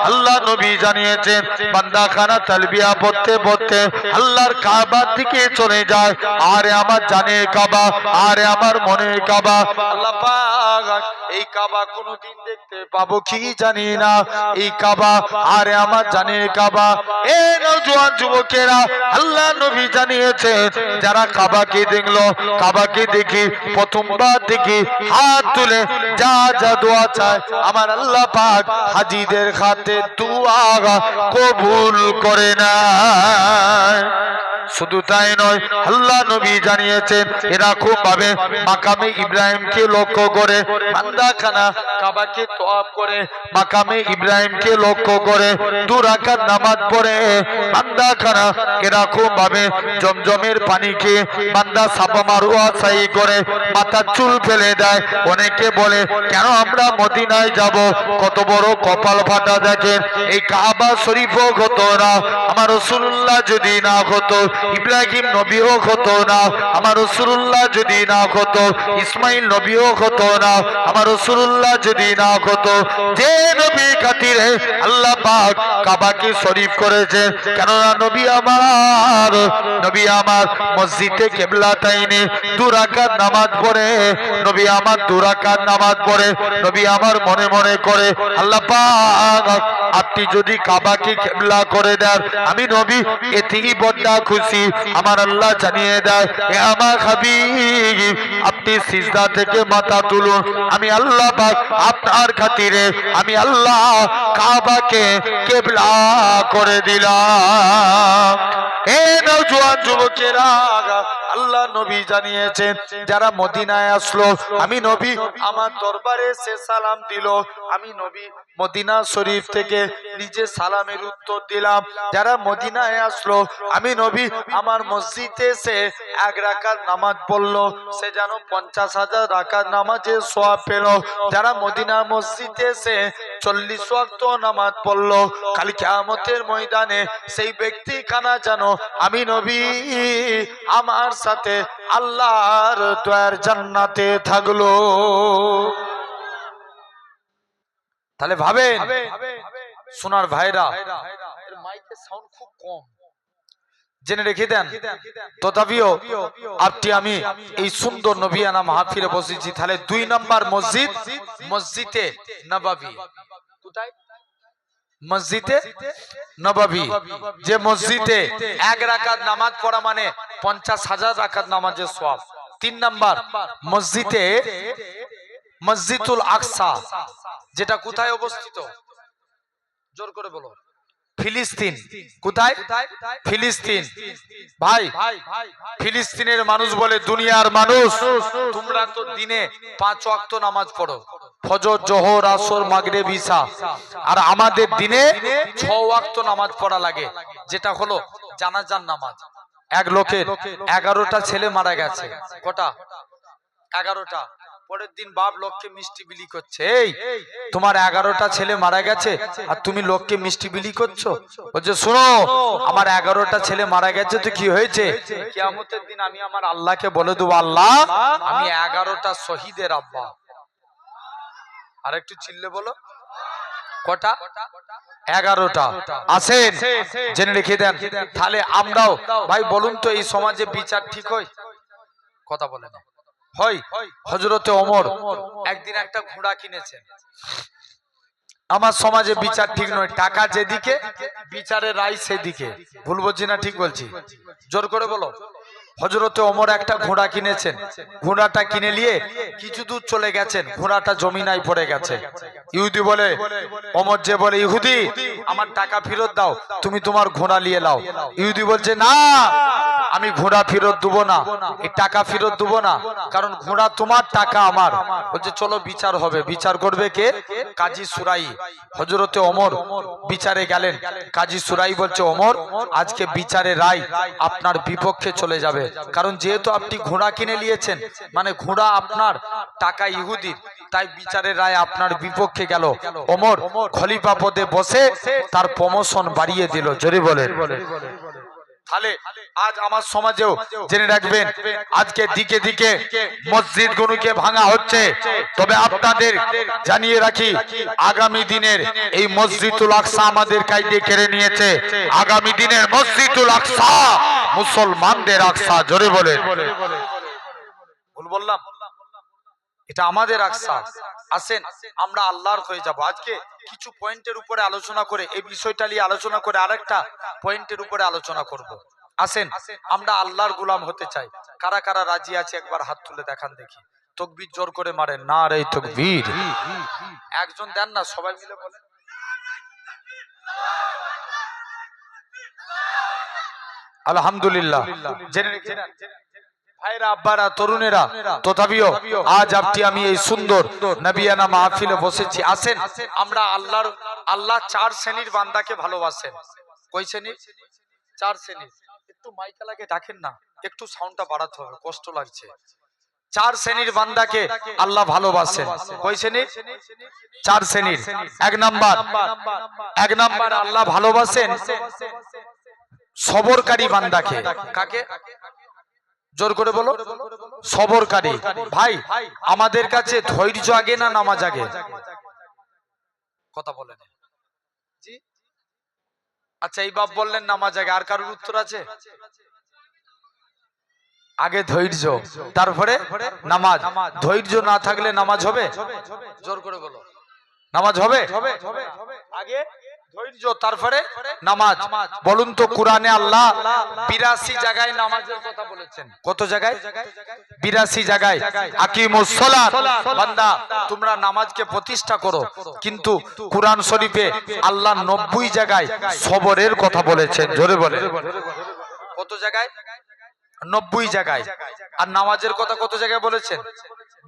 আল্লাহ নবী জানিয়েছেন বান্দা খানা তালবিয়া পড়তে পড়তে আল্লাহর কাবার দিকে চলে যায়। আরে আমার জানের কাবা, আরে আমার মনের কাবা। আল্লাহ পাক এই কাবা কোনদিন দেখতে পাবো কি জানি না। এই কাবা আরে আমার জানের কাবা। এ নওজোয়ান যুবকেরা, আল্লাহ নবী জানিয়েছে যারা কাবাকে দেখলো, কাবাকে দেখি প্রথমবার দেখি হাত তুলে যা যা দোয়া চায় আমার আল্লাহ পাক হাজীদের খাতে দোয়া কবুল করে না। শুধু তাই নয়, আল্লাহ নবী জানিয়েছেন এরকম ভাবে মাকামে ইব্রাহিমকে লক্ষ্য করে বান্দাখানা কাবাকে তওয়াফ করে মাকামে ইব্রাহিমকে লক্ষ্য করে 2 রাকাত নামাজ পড়ে বান্দাখানা এরকম ভাবে জমজমের পানিকে বান্দা সাফা মারওয়া সাই করে মাথার চুল ফেলে দেয়। অনেকে বলে কেন আমরা মদিনায় যাব, কত বড় কপাল ফাটা। দেখেন এই কাবা শরীফও হতো না আমার রাসূলুল্লাহ যদি না হতো, ইব্রাহিম নবীও হতো না আমার রাসূলুল্লাহ যদি না হতো, ইসমাইল নবীও হতো না আমার রাসূলুল্লাহ যদি না হতো। যে নবী খাতিরে আল্লাহ পাক কাবাকে শরীফ করেছে, কেননা নবী আমার মসজিদে কিবলাতাইনে 2 রাকাত নামাজ পড়ে, নবী আমার 2 রাকাত নামাজ পড়ে, নবী আমার মনে মনে করে আল্লাহ পাক আপনি যদি কাবাকে কিবলা করে দেন আমি নবী এতেই বড় খুশি। আমার আল্লাহ জানিয়ে দেয় হে আমার হাবিব আপনি সিজদা থেকে মাথা তুলুন, আমি আল্লাহ পাক আপনার খাতিরে আমি আল্লাহ কাবাকে কিবলা করে দিলাম। হে নওজোয়ান যুবকেরা, আল্লাহ নবী জানিয়েছেন যারা মদিনায় আসলো আমি নবী আমার দরবারে সে সালাম দিল, আমি নবী মদিনা শরীফ থেকে নিজে সালামের উত্তর দিলাম। যারা মদিনায় আসলো আমি নবী আমার মসজিদে এসে 1 রাকাত নামাজ পড়লো, সে যেন 50,000 রাকাত নামাজের সওয়াব পেল। যারা মদিনা মসজিদে এসে 40 ওয়াক্ত নামাজ পড়লো, কাল কিয়ামতের ময়দানে সেই ব্যক্তি কানা যেন আমি নবী আমার সাথে আল্লাহর দয়ার জান্নাতে থাকলো। তাহলে ভাবেন সোনার ভাইরা, এর মাইকের সাউন্ড খুব কম, জেনে রেখে দেন। তথাপিও আপনি আমি এই সুন্দর নবিয়ানা মাহফিলে বসেছি। তাহলে 2 নম্বর মসজিদ মসজিদে নববী। কোথায়? মসজিদে নববী। যে মসজিদে 1 রাকাত নামাজ পড়া মানে 50,000 রাকাত নামাজের সওয়াব। 3 নম্বর মসজিদে মসজিদুল আকসা, যেটা কোথায় অবস্থিত? জোর করে বলো। ফিলিস্তিন। কোথায়? ফিলিস্তিন। ভাই ফিলিস্তিনের মানুষ বলে দুনিয়ার মানুষ তোমরা তো দিনে 5 ওয়াক্ত নামাজ পড়ো, ফজর জোহর আসর মাগরিব ইশা, আর আমাদের দিনে 6 ওয়াক্ত নামাজ পড়া লাগে, যেটা হলো জানাজার নামাজ। এক লোকের 11টা ছেলে মারা গেছে। কটা? 11টা। পরের দিন বাপ লোককে মিষ্টি বিলি করছে, এই তোমার 11টা ছেলে মারা গেছে আর তুমি লোককে মিষ্টি বিলি করছো? বলছে শোনো আমার 11টা ছেলে মারা গেছে তো কি হয়েছে, কিয়ামতের দিন আমি আমার আল্লাহকে বলে দেবো আল্লাহ আমি 11টা শহীদের আব্বা। আর একটু চিল্লে বলো। কটা? 11টা। আসেন জেনে রেখে দেন। তাহলে আমরাও ভাই বলুন তো এই সমাজে বিচার ঠিক হয়? কথা বলে না হয়। হযরতে ওমর একদিন একটা ঘোড়া কিনেছেন। আমার সমাজে বিচার ঠিক নয়, টাকা যেদিকে বিচারের রায় সেদিকে। ভুল বলছি না ঠিক বলছি? জোর করে বলো। হযরতে ওমর একটা ঘোড়া কিনেছেন, ঘোড়াটা কিনে নিয়ে কিছু দূর চলে গেছেন, ঘোড়াটা জমিনায় পড়ে গেছে। ইহুদি বলে, ওমর যে বলে ইহুদি আমার টাকা ফেরত দাও, তুমি তোমার ঘোড়া নিয়ে নাও। ইহুদি বলছে না আমি ঘোড়া ফেরত দেবো না, এই টাকা ফেরত দেবো না, কারণ ঘোড়া তোমার টাকা আমার। বলছে চলো বিচার হবে। বিচার করবে কে? কাজী সুরাই। হযরতে ওমর বিচারে গেলেন। কাজী সুরাই বলছে ওমর আজকে বিচারের রায় আপনার বিপক্ষে চলে যাবে, কারণ যেহেতু আপনি ঘোড়া কিনে নিয়েছেন মানে ঘোড়া আপনার, টাকা ইহুদির, তাই বিচারের রায় আপনার বিপক্ষে গেল। ওমর খলিফা পদে বসে তার প্রমোশন বাড়িয়ে দিল। জোরে বলেন। তাহলে আজ আমার সমাজেও জেনে রাখবেন, আজকে দিকে দিকে মসজিদ গুলোকে ভাঙা হচ্ছে। তবে আপনাদের জানিয়ে রাখি, আগামী দিনের এই মসজিদুল আকসা আমাদের কাছে কেড়ে নিয়েছে। আগামী দিনের মসজিদুল আকসা মুসলমানদের আকসা। জোরে বলেন। ভুল বললাম? এটা আমাদের আকসা। আসেন আমরা আল্লাহর হয়ে যাব। আজকে কিছু পয়েন্টের উপরে আলোচনা করে, এই বিষয়টা নিয়ে আলোচনা করে আরেকটা পয়েন্টের উপরে আলোচনা করব। আসেন আমরা আল্লাহর গোলাম হতে চাই। কারা কারা রাজি আছে একবার হাত তুলে দেখান দেখি। তাকবীর জোর করে মারেন, নারে তাকবীর। একজন দেন না, সবাই মিলে বলেন। আলহামদুলিল্লাহ। জেনে রেখে ভাইরা, আব্বারা, তরুণেরা, তথাপিও আজ আপনি আমি এই সুন্দর নবিয়ানা মাহফিলে বসেছি। আসেন আমরা আল্লাহ চার শ্রেণীর বান্দাকে ভালোবাসেন। কই শ্রেণী? চার শ্রেণীর। একটু মাইকালাকে ডাকেন না, একটু সাউন্ডটা বাড়াতে হবে, কষ্ট লাগছে। চার শ্রেণীর বান্দাকে আল্লাহ ভালোবাসেন। কই শ্রেণীর? চার শ্রেণীর। এক নাম্বার আল্লাহ ভালোবাসেন সবরকারী বান্দাকে। কাকে? জোর করে বলো। সবরকারী। ভাই আমাদের কাছে ধৈর্য আগে না নামাজ আগে? কথা বলেন জি। আচ্ছা এই বাপ বললেন নামাজ আগে, আর কারোর উত্তর আছে? আগে ধৈর্য, তারপরে নামাজ। ধৈর্য না থাকলে নামাজ হবে? জোর করে বলো। নামাজ হবে? আগে ধৈর্য, তারপরে নামাজ। বলুন তো কোরআনে আল্লাহ 82 জায়গায় নামাজের কথা বলেছেন। কত জায়গায়? 82 জায়গায়। আকিমুস সালাত, বান্দা তোমরা নামাজকে প্রতিষ্ঠা করো। কিন্তু কোরআন শরীফে আল্লাহ 90 জায়গায় সবরের কথা বলেছেন। জোরে বলে। কত জায়গায়? 90 জায়গায়। আর নামাজের কথা কত জায়গায় বলেছেন?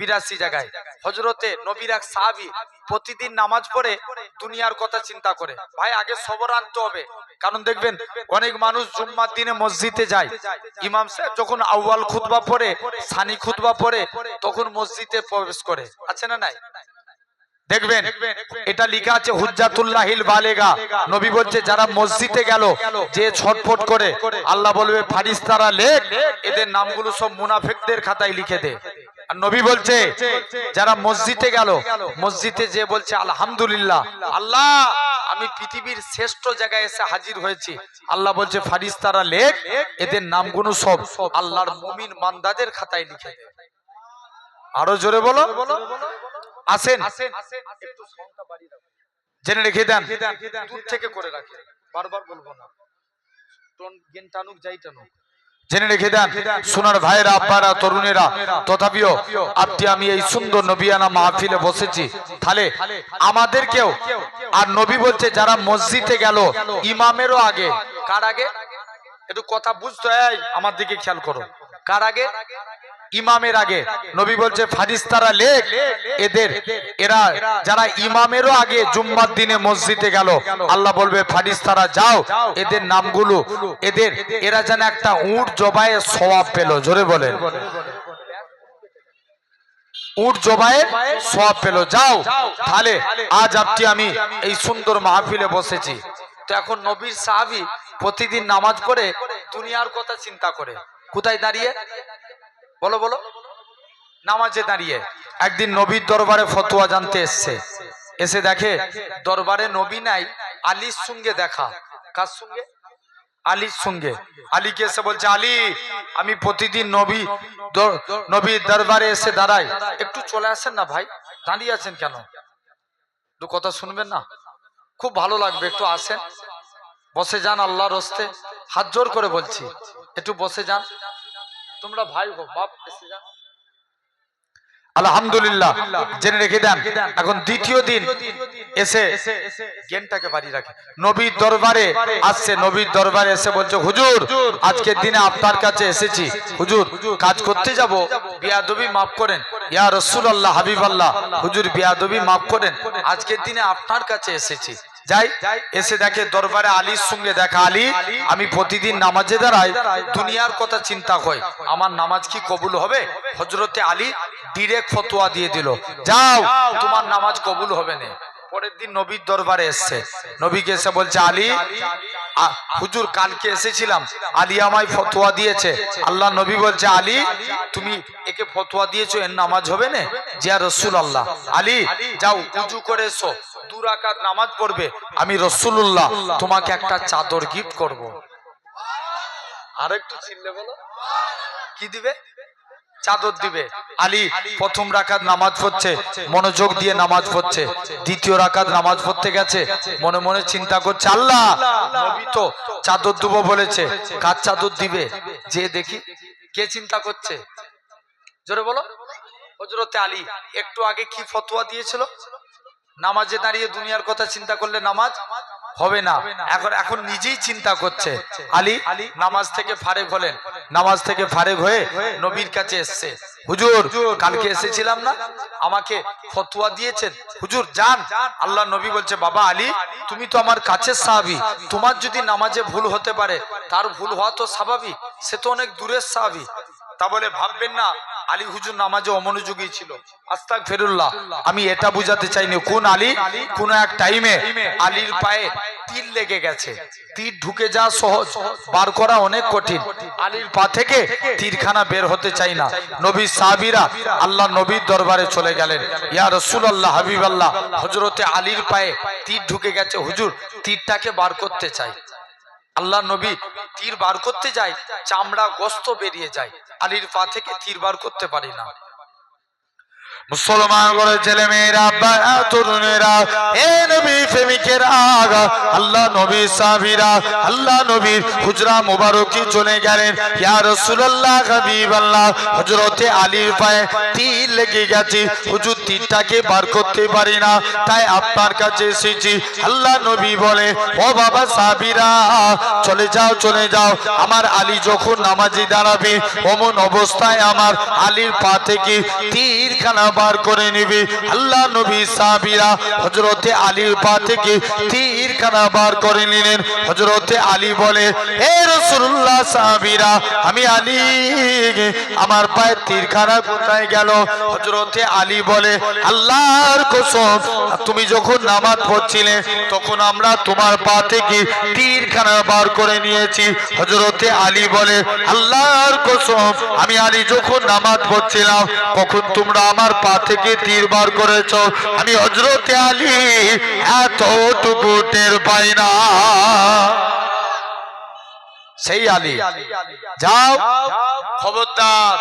82 জায়গায়। হযরতে নবীর এক সাহাবী প্রতিদিন নামাজ পড়ে দুনিয়ার কথা চিন্তা করে। ভাই আগে সবর আনতে হবে। কারণ দেখবেন অনেক মানুষ জুম্মার দিনে মসজিদে যায়, ইমাম সাহেব যখন আউয়াল খুতবা পড়ে, সানি খুতবা পড়ে, তখন মসজিদে প্রবেশ করে। আছে না নাই? দেখবেন এটা লেখা আছে হুজ্জাতুল্লাহিল বালেগা। নবী বলছে যারা মসজিদে গেল, যে ছটফট করে, আল্লাহ বলবে ফারিস্তারা লেখ, এদের নামগুলো সব মুনাফিকদের খাতায় লিখে দে। আর নবী বলছে যারা মসজিদে গেল, মসজিদে যে বলছে আলহামদুলিল্লাহ, আল্লাহ আমি পৃথিবীর শ্রেষ্ঠ জায়গায় এসে হাজির হয়েছি, আল্লাহ বলছে ফারিস্তারা লেখ, এদের নামগুলো সব আল্লাহর মুমিন বান্দাদের খাতায় লিখে দে। আরো জোরে বলো। আসেন একটু সাউন্ডটা বাড়িয়ে দাও। জেনে রেখে দেন, দূর থেকে করে রাখে, বারবার বলবো না, টোন গেন টানুক যাই টানুক। জেনে রেখে দেন সোনার ভাইরা, আব্বারা, তরুণেরা, তথাপিও আপনি আমি এই সুন্দর নবিয়ানা মাহফিলে বসেছি। তাহলে আমাদেরকেও, আর নবী বলছে যারা মসজিদে গেল ইমামেরও আগে। কার আগে? একটু কথা বুঝতে হয়, আমার দিকে খেয়াল করো। কার আগে? ইমামের আগে। নবী বলছে ফারিস্তারা লেখ, এরা যারা ইমামেরও আগে জুম্মার দিনে মসজিদে গেল, আল্লাহ বলবে ফারিস্তারা যাও, এদের নামগুলো, এরা যেন একটা উট জবায়ে সওয়াব পেল। জোরে বলে। উট জবায়ে সওয়াব পেল, যাও। তাহলে আজ আপনি আমি এই সুন্দর মাহফিলে বসেছি। তো এখন নবীর সাহাবী প্রতিদিন নামাজ পড়ে দুনিয়ার কথা চিন্তা করে। কোথায় দাঁড়িয়ে? বলো বলো। নামাজে দাঁড়িয়ে। একদিন নবীর দরবারে ফতোয়া জানতে এসছে। এসে দেখে দরবারে নবী নাই, আলীর সঙ্গে দেখা। কার সঙ্গে? আলীর সঙ্গে। আলীকে এসে বলছে আলী, আমি প্রতিদিন নবীর দরবারে এসে দাঁড়াই, একটু চলে আসেন না ভাই, দাঁড়িয়ে আছেন কেন? একটু কথা শুনবেন না? খুব ভালো লাগবে, একটু আসেন, বসে যান আল্লাহর হস্তে, হাত জোর করে বলছি, একটু বসে যান। তোমরা ভাই হো, বাপ, এসে যান। আলহামদুলিল্লাহ। জেনে রেখে দেন এখন দ্বিতীয় দিন এসে জ্ঞানটাকে বাড়িয়ে রাখে, নবীর দরবারে আসছে। নবীর দরবারে এসে বলছে হুজুর, আজকের দিনে আপনার কাছে এসেছি, হুজুর কাজ করতে যাব, বিয়াদবি মাফ করেন, ইয়া রাসূলুল্লাহ হাবিবাল্লাহ, হুজুর বিয়াদবি মাফ করেন, আজকের দিনে আপনার কাছে এসেছি। যাই, এসে দেখে দরবারে আলীর সঙ্গে দেখা। আলী, আমি প্রতিদিন নামাজে দাঁড়াই, দুনিয়ার কথা চিন্তা হয়, আমার নামাজ কি কবুল হবে? হযরতে আলী ডাইরেক্ট ফতোয়া দিয়ে দিল, যাও, তোমার নামাজ কবুল হবে না। পরের দিন নবীর দরবারে এসছে, নবীকে এসে বলছে আলী, হুজুর কালকে এসেছিলাম, আলী আমায় ফতোয়া দিয়েছে। আল্লাহ নবী বলছে, আলী তুমি একে ফতোয়া দিয়েছো, এর নামাজ হবে না? জিয়া রাসূলুল্লাহ, আলী যাও উজু করে এসো, 2 রাকাত নামাজ পড়বে, আমি রাসূলুল্লাহ তোমাকে একটা চাদর গিফট করব। আরেকটু চিল্লে বলো, কি দিবে? চাদর দিবে। আলী প্রথম রাকাত নামাজ পড়ছে, মনোযোগ দিয়ে নামাজ পড়ছে। দ্বিতীয় রাকাত নামাজ পড়তে গেছে, মনে মনে চিন্তা করছে, আল্লাহ নবী তো চাদর দেবো বলেছে, কার চাদর দিবে? যে দেখি কে চিন্তা করছে, জোরে বলো। হযরতে আলী একটু আগে কি ফতোয়া দিয়েছিল? নামাজে দাঁড়িয়ে দুনিয়ার কথা চিন্তা করলে নামাজ হবে না। এখন নিজেই চিন্তা করছে। আলী নামাজ থেকে ফারেক হলেন, নামাজ থেকে ফারেক হয়ে নবীর কাছে এসেছে, হুজুর কালকে এসেছিলাম না, আমাকে ফতোয়া দিয়েছেন, হুজুর যান। আল্লাহ নবী বলছে, বাবা আলী তুমি তো আমার কাছের সাহাবী, তোমার যদি নামাজে ভুল হতে পারে, তার ভুল হওয়া তো স্বাভাবিক, সে তো অনেক দূরের সাহাবী। তা বলে ভাববেন না আলী হুজুর নামাজে অমনোযোগী ছিল, আস্তাগফিরুল্লাহ। আমি এটা বুঝাতে চাইনি, কোন আলী কোন এক টাইমে আলীর পায়ে তীর লেগে গেছে, তীর ঢুকে যাওয়া সহজ, বার করা অনেক কঠিন। আলীর পা থেকে তীরখানা বের হতে চাই না। নবীর সাহাবীরা আল্লাহ নবীর দরবারে চলে গেলেন, ইয়া রাসূলুল্লাহ হাবিবাল্লাহ, হযরতে আলীর পায়ে তীর ঢুকে গেছে, হুজুর তীরটাকে বার করতে চাই। আল্লাহ নবী তীর বার করতে যায়, চামড়া গোস্ত বেরিয়ে যায়, আলীর পা থেকে তীর বার করতে পারি না। মুসলমান করে ছেলে মেয়েরা, তরুণেরা, এ নবী প্রেমিকেরা, আল্লাহ নবীর সাহাবীরা আল্লাহ নবীর হুজরা মুবারকি চলে গেলেন। ইয়া রাসূলুল্লাহ হাবিবাল্লাহ, হযরতে আলীর পায়ে তীর লেগে গেছে, হুজুর তীরটাকে বার করতে পারি না, তাই আপনার কাছে এসেছি। আল্লাহ নবী বলে, ও বাবা সাহাবীরা চলে যাও চলে যাও, আমার আলী যখন নামাজে দাঁড়াবে অমন অবস্থায় আমার আলীর পা থেকে তীরখানা বার করে নিবি। আল্লাহ নবী সাহাবীরা হযরতে আলীর পা থেকে তীরখানা বার করে নিলেন। হযরতে আলী বলে, হে রাসূলুল্লাহ সাহাবীরা, আমি আলী, আমার পায়ে তীরখানা কোথায় গেল? হযরতে আলী বলে, আল্লাহর কসম তুমি যখন নামাজ পড়ছিলে তখন আমরা তোমার পা থেকে তীরখানা বার করে নিয়েছি। হযরতে আলী বলে, আল্লাহর কসম আমি আলী যখন নামাজ পড়ছিলাম কখন তোমরা আমার পা থেকে তীর বার করেছ? আমি হযরতে আলী এতটুকু টের পাই না। সেই আলী, যাও খবরদার।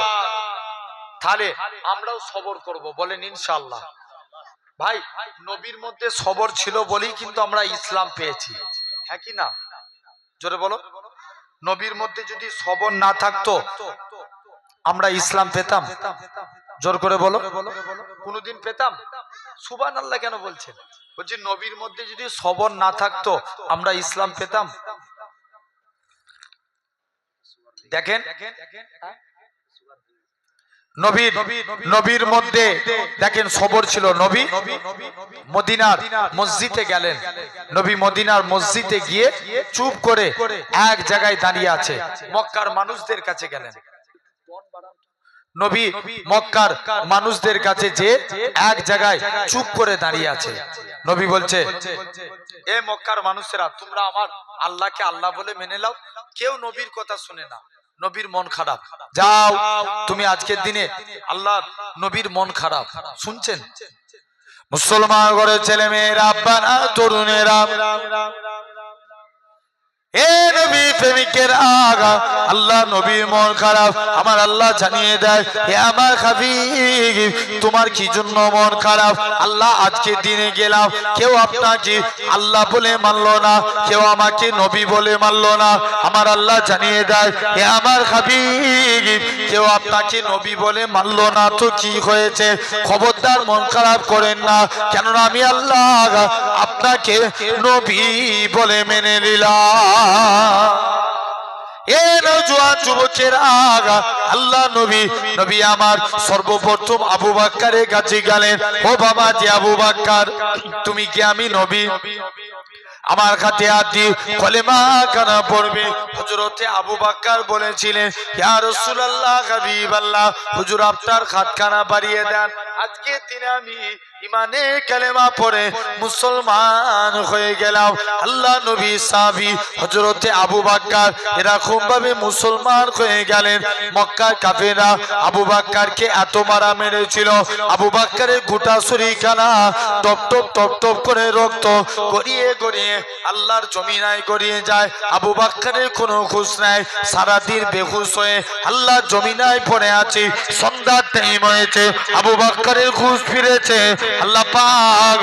তাহলে আমরাও সবর করব, বলেন ইনশাআল্লাহ। ভাই নবীর মধ্যে সবর ছিল বলেই কিন্তু আমরা ইসলাম পেয়েছি, হ্যাঁ কি না? জোরে বলো। নবীর মধ্যে যদি সবর না থাকতো আমরা ইসলাম পেতাম? জোর করে বলো, কোনদিন পেতাম? সুবহানাল্লাহ কেন বলছেন? বলছি নবীর মধ্যে যদি সবর না থাকতো আমরা ইসলাম পেতাম? দেখেন নবীর মধ্যে দেখেন সবর ছিল। নবী মদিনার মসজিদে গেলেন, নবী মদিনার মসজিদে গিয়ে চুপ করে এক জায়গায় দাঁড়িয়ে আছে। মক্কার মানুষদের কাছে গেলেন, নবী মক্কার মানুষদের কাছে যে এক জায়গায় চুপ করে দাঁড়িয়ে আছে। নবী বলছে, এ মক্কার মানুষেরা, তোমরা আমার আল্লাহকে আল্লাহ বলে মেনে নাও। কেউ নবীর কথা শুনে না, নবীর মন খারাপ। যাও তুমি আজকের দিনে আল্লাহ নবীর মন খারাপ শুনছেন? মুসলমান ঘরের ছেলে মেয়েরা, আব্বারা, তরুণেরা, এ নবী প্রেমিকের আগা, আল্লাহ নবীর মন খারাপ। আমার আল্লাহ জানিয়ে দেয়, হে আমার হাবিব তোমার কি জন্য মন খারাপ? আল্লাহ আজকে দিনে গেলাম, কেউ আপনাকে আল্লাহ বলে মানলো না, কেউ আমাকে নবী বলে মানলো না। আমার আল্লাহ জানিয়ে দেয়, হে আমার হাবিব কেউ আপনাকে নবী বলে মানলো না তো কি হয়েছে? খবরদার মন খারাপ করেন না, কেননা আমি আল্লাহ আপনাকে নবী বলে মেনে নিলাম। এ নওজোয়ান যুবকের আগা, আল্লাহ নবী আমার সর্বপ্রথম আবু বকরের কাছে গেলেন। ও বাবা যে আবু বকর, তুমি কি আমি নবী? আমার কাছে আদি কলেমা কানা পড়বে। হযরতে আবু বকর বলেছিলেন, ইয়া রাসূলুল্লাহ হাবিবাল্লাহ, হুজুর আপনার হাতখানা বাড়িয়ে দেন, আজকে দিনে আমি ইমানে কালেমা পড়ে মুসলমান হয়ে গেলাম। আল্লাহ নবী সাহাবী হযরতে আবু বকর এরকম ভাবে মুসলমান হয়ে গেলেন। মক্কার কাফেররা আবু বকরকে এত মারা মেরেছিল, আবু বকরের গোটা শরীরখানা টপ টপ টপ টপ করে রক্ত গড়িয়ে গড়িয়ে আল্লাহর জমিনায় গড়িয়ে যায়। আবু বকরের কোনো হুঁশ নাই, সারাদিন বেহুশ হয়ে আল্লাহর জমিনায় পড়ে আছে। সন্ধ্যার টাইম হয়েছে, আবু বকরের হুঁশ ফিরেছে। আল্লাহ পাক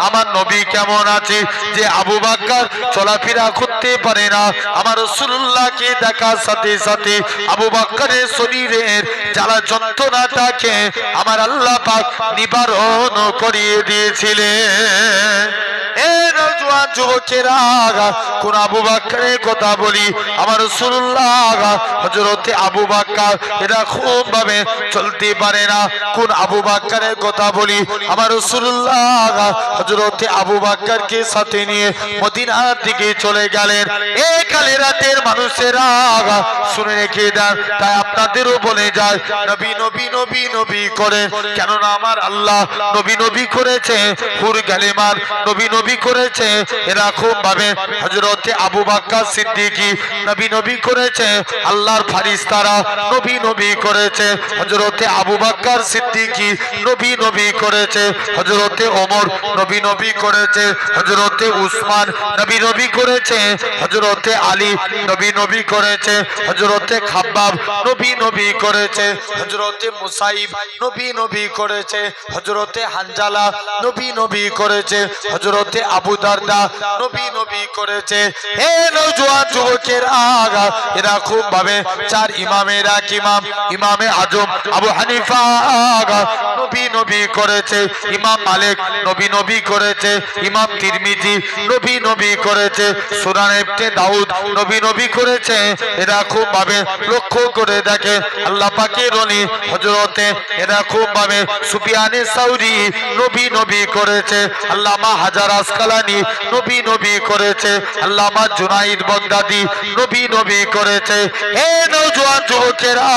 আমার নবী কেমন আছে যে আবু বকর চলাফেরা করতে পারে না। আমার রাসূলুল্লাহকে দেখার সাথে সাথে আবু বকরের শরীরের জ্বালা যন্ত্রণাটাকে আমার আল্লাহ পাক নিবারণ করিয়ে দিয়েছিলেন। এ নওজোয়ান যুবকেরা, কোন আবু বকরের কথা বলি? আমার রাসূলুল্লাহ হযরতে আবু বকর এরকম ভাবে চলতে পারে না। কোন আবু বকরের কথা বলি? আমার রাসূলুল্লাহ হযরতে আবু বকরকে সাথে নিয়ে মদিনার দিকে চলে গেলেন। এই কালে রাতের মানুষেরা শুনে রেখে দেন, তাই আপনাদেরও বলে যায় নবী নবী নবী নবী করে, কেননা আমার আল্লাহ নবী নবী করেছে, হুর গালিমার নবী নবী করেছে। এরকম ভাবে হযরতে আবু বকর সিদ্দিকী নবী নবী করেছে, আল্লাহর ফারিস্তারা নবী নবী করেছে। হযরতে আবু বকর সিদ্দিকী নবী নবী করেছে, হযরতে ওমর নবী নবী করেছে, হযরতে উসমান নবী নবী করেছে, হযরতে আলী নবী নবী করেছে, হযরতে খাব্বাব নবী নবী করেছে, হযরতে মুসাইব নবী নবী করেছে, হযরতে হানজালা নবী নবী করেছে, হযরতে আবু দারদা নবী নবী করেছে। হে নওজোয়ান যুবকেরা, এরকম ভাবে চার ইমামেরা ইমাম ইমামে আজম আবু হানিফা নবী নবী করেছে, ইমাম মালিক নবী নবী করেছে, ইমাম তিরমিজি নবী নবী করেছে, সুনান ইবনে দাউদ নবী নবী করেছে। এরকম ভাবে লক্ষ্য করে দেখে আল্লাহ পাকের ওলি হযরতে এরকম ভাবে সুফিয়ানে সাউরি নবী নবী করেছে, আল্লামা হাজার আসকালানি নবী নবী করেছে, আল্লামা জুনাইদ বাগদাদি নবী নবী করেছে। হে নওজোয়ান যুবকেরা,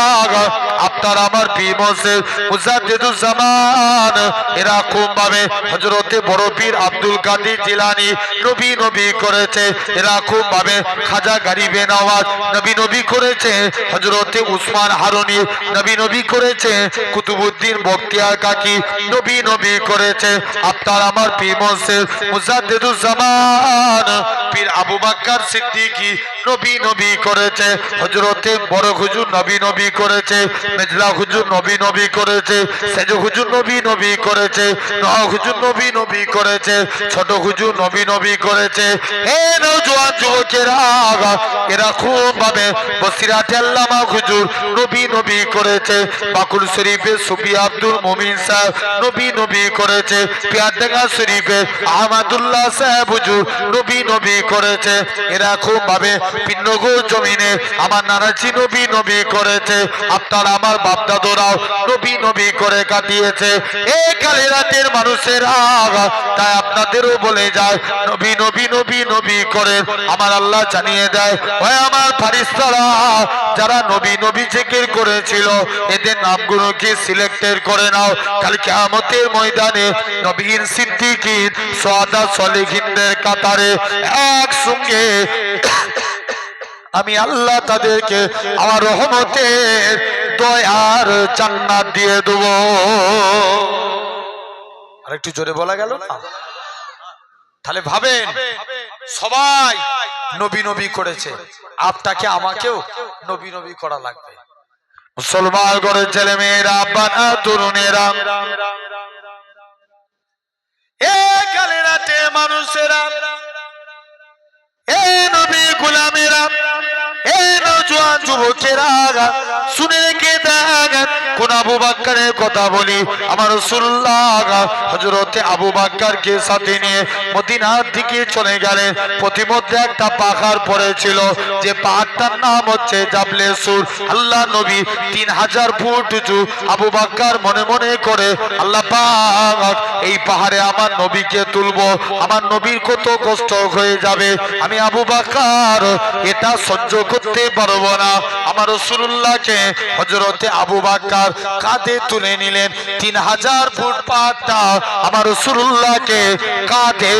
আপনার আমার পীর মুর্শিদ মুজাদ্দিদুজ জামান এরকম ভাবে হযরতে বড় পীর আব্দুল কাদের জিলানী নবী নবী করেছে। এরকম ভাবে খাজা গরিবে নওয়াজ নবী নবী করেছে, হযরতে উসমান হারুনি নবী নবী করেছে, কুতুবউদ্দিন বখতিয়ার কাকি নবী নবী করেছে। আপনার আমার পীর মুর্শিদ মুজাদ্দিদুজ জামান পীর আবু বকর সিদ্দিকী নবী নবী করেছে, হযরতে বড় হুজুর নবী নবী করেছে, মেজলা হুজুর নবী নবী করেছে, সেজ হুজুর নবী নবী করেছে, নওয়াব হুজুর নবী নবী করেছে, ছোট হুজুর নবী নবী করেছে। হে নওজোয়ান যুবকেরা, এরকম ভাবে বসিরাতে আল্লামা হুজুর নবী নবী করেছে, বাকুল শরীফে সুফি আব্দুল মুমিন সাহেব নবী নবী করেছে, পিয়ারডাঙ্গা শরীফে আহমদুল্লাহ সাহেব হুজুর নবী নবী করেছে। এরকম ভাবে পিন্নগর জমিনে আমার নানাজি নবী নবী করেছে, আপনার আমার বাপদাদরাও নবী নবী করে কাটিয়েছে। এই কালে রাতের মানুষেরা, তাই আপনাদেরও বলে যায় নবী নবী নবী নবী করে আমার আল্লাহ জানিয়ে দেয়, ওই আমার ফারিস্তারা যারা নবী নবী জিকির করেছিল এদের নামগুলোকে সিলেক্টেড করে নাও। কাল কিয়ামতের ময়দানে নবীন সিদ্দিকিন সুহাদা সালেহিনদের কাতারে একসঙ্গে আমি আল্লাহ তাদেরকে আমার রহমতের দয়ার জান্নাত দিয়ে দেব। আর একটু জোরে বলা গেল না? তাহলে ভাবেন, সবাই নবী নবী করেছে, আপনাকে আমাকেও নবী নবী করা লাগবে। মুসলমান ঘরের ছেলে মেয়েরা, আব্বানা তরুণেরা, এ কালে রাতে মানুষেরা, এ নবী গোলামেরা, এ নওজোয়ান যুবকেরা, শুনে রেখে দেখেন কোন আবু বকরের কথা বলি? আমার রাসূলুল্লাহ হযরতে আবু বকরকে সাথে নিয়ে মদিনার দিকে চলে গেলেন। প্রতিমধ্যে একটা পাহাড় পড়েছিল, যে পাহাড়টার নাম হচ্ছে জাবলে সুর। আল্লাহ নবী 3000 ফুট উঁচু। আবু বকর মনে মনে করে, আল্লাহ পাক এই পাহাড়ে আমার নবীকে তুলবো, আমার নবীর কত কষ্ট হয়ে যাবে, আমি আবু বকর এটা সহ্য করতে পারবো না। আমার রাসূলুল্লাহকে হযরতে আবু বকর কাঁধে তুলে নিলেন 3000 ফুট পাহাড়টা আমার রাসূলুল্লাহকে কাঁধে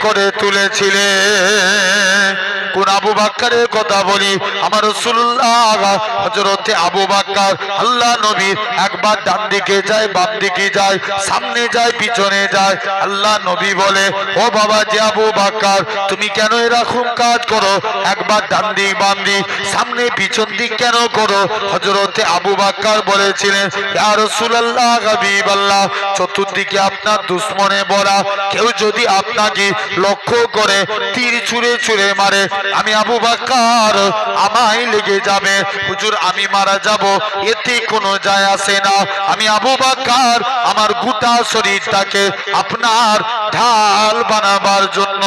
করে তুলেছিলেন। কোন আবু বকরের কথা বলি? আমার রাসূলুল্লাহ হযরতে আবু বকর আল্লাহ নবী একবার ডান দিকে যায়, বাম দিকে যায়, সামনে যায়, পিছনে যায়। আল্লাহ নবী বলে, ও বাবা যে আবু বকর, তুমি কেন এরকম কাজ করো? একবার ডান দিক বাম দিক সামনে পিছন দিক কেন করো? হযরতে আবু বকর বলেছিলেন, ইয়া রাসূলুল্লাহ হাবিবাল্লাহ, চতুর্দিকে আপনার দুশমনে ভরা, কেউ যদি আপনাকে লক্ষ্য করে তীর ছুঁড়ে ছুঁড়ে মারে, আমি আবু বকর আমায় লেগে যাবে। হুজুর আমি মারা যাব, এতে কোনো যায় আসে না। আমি আবু বকর আমার গোটা শরীরটাকে আপনার ঢাল বানাবার জন্য।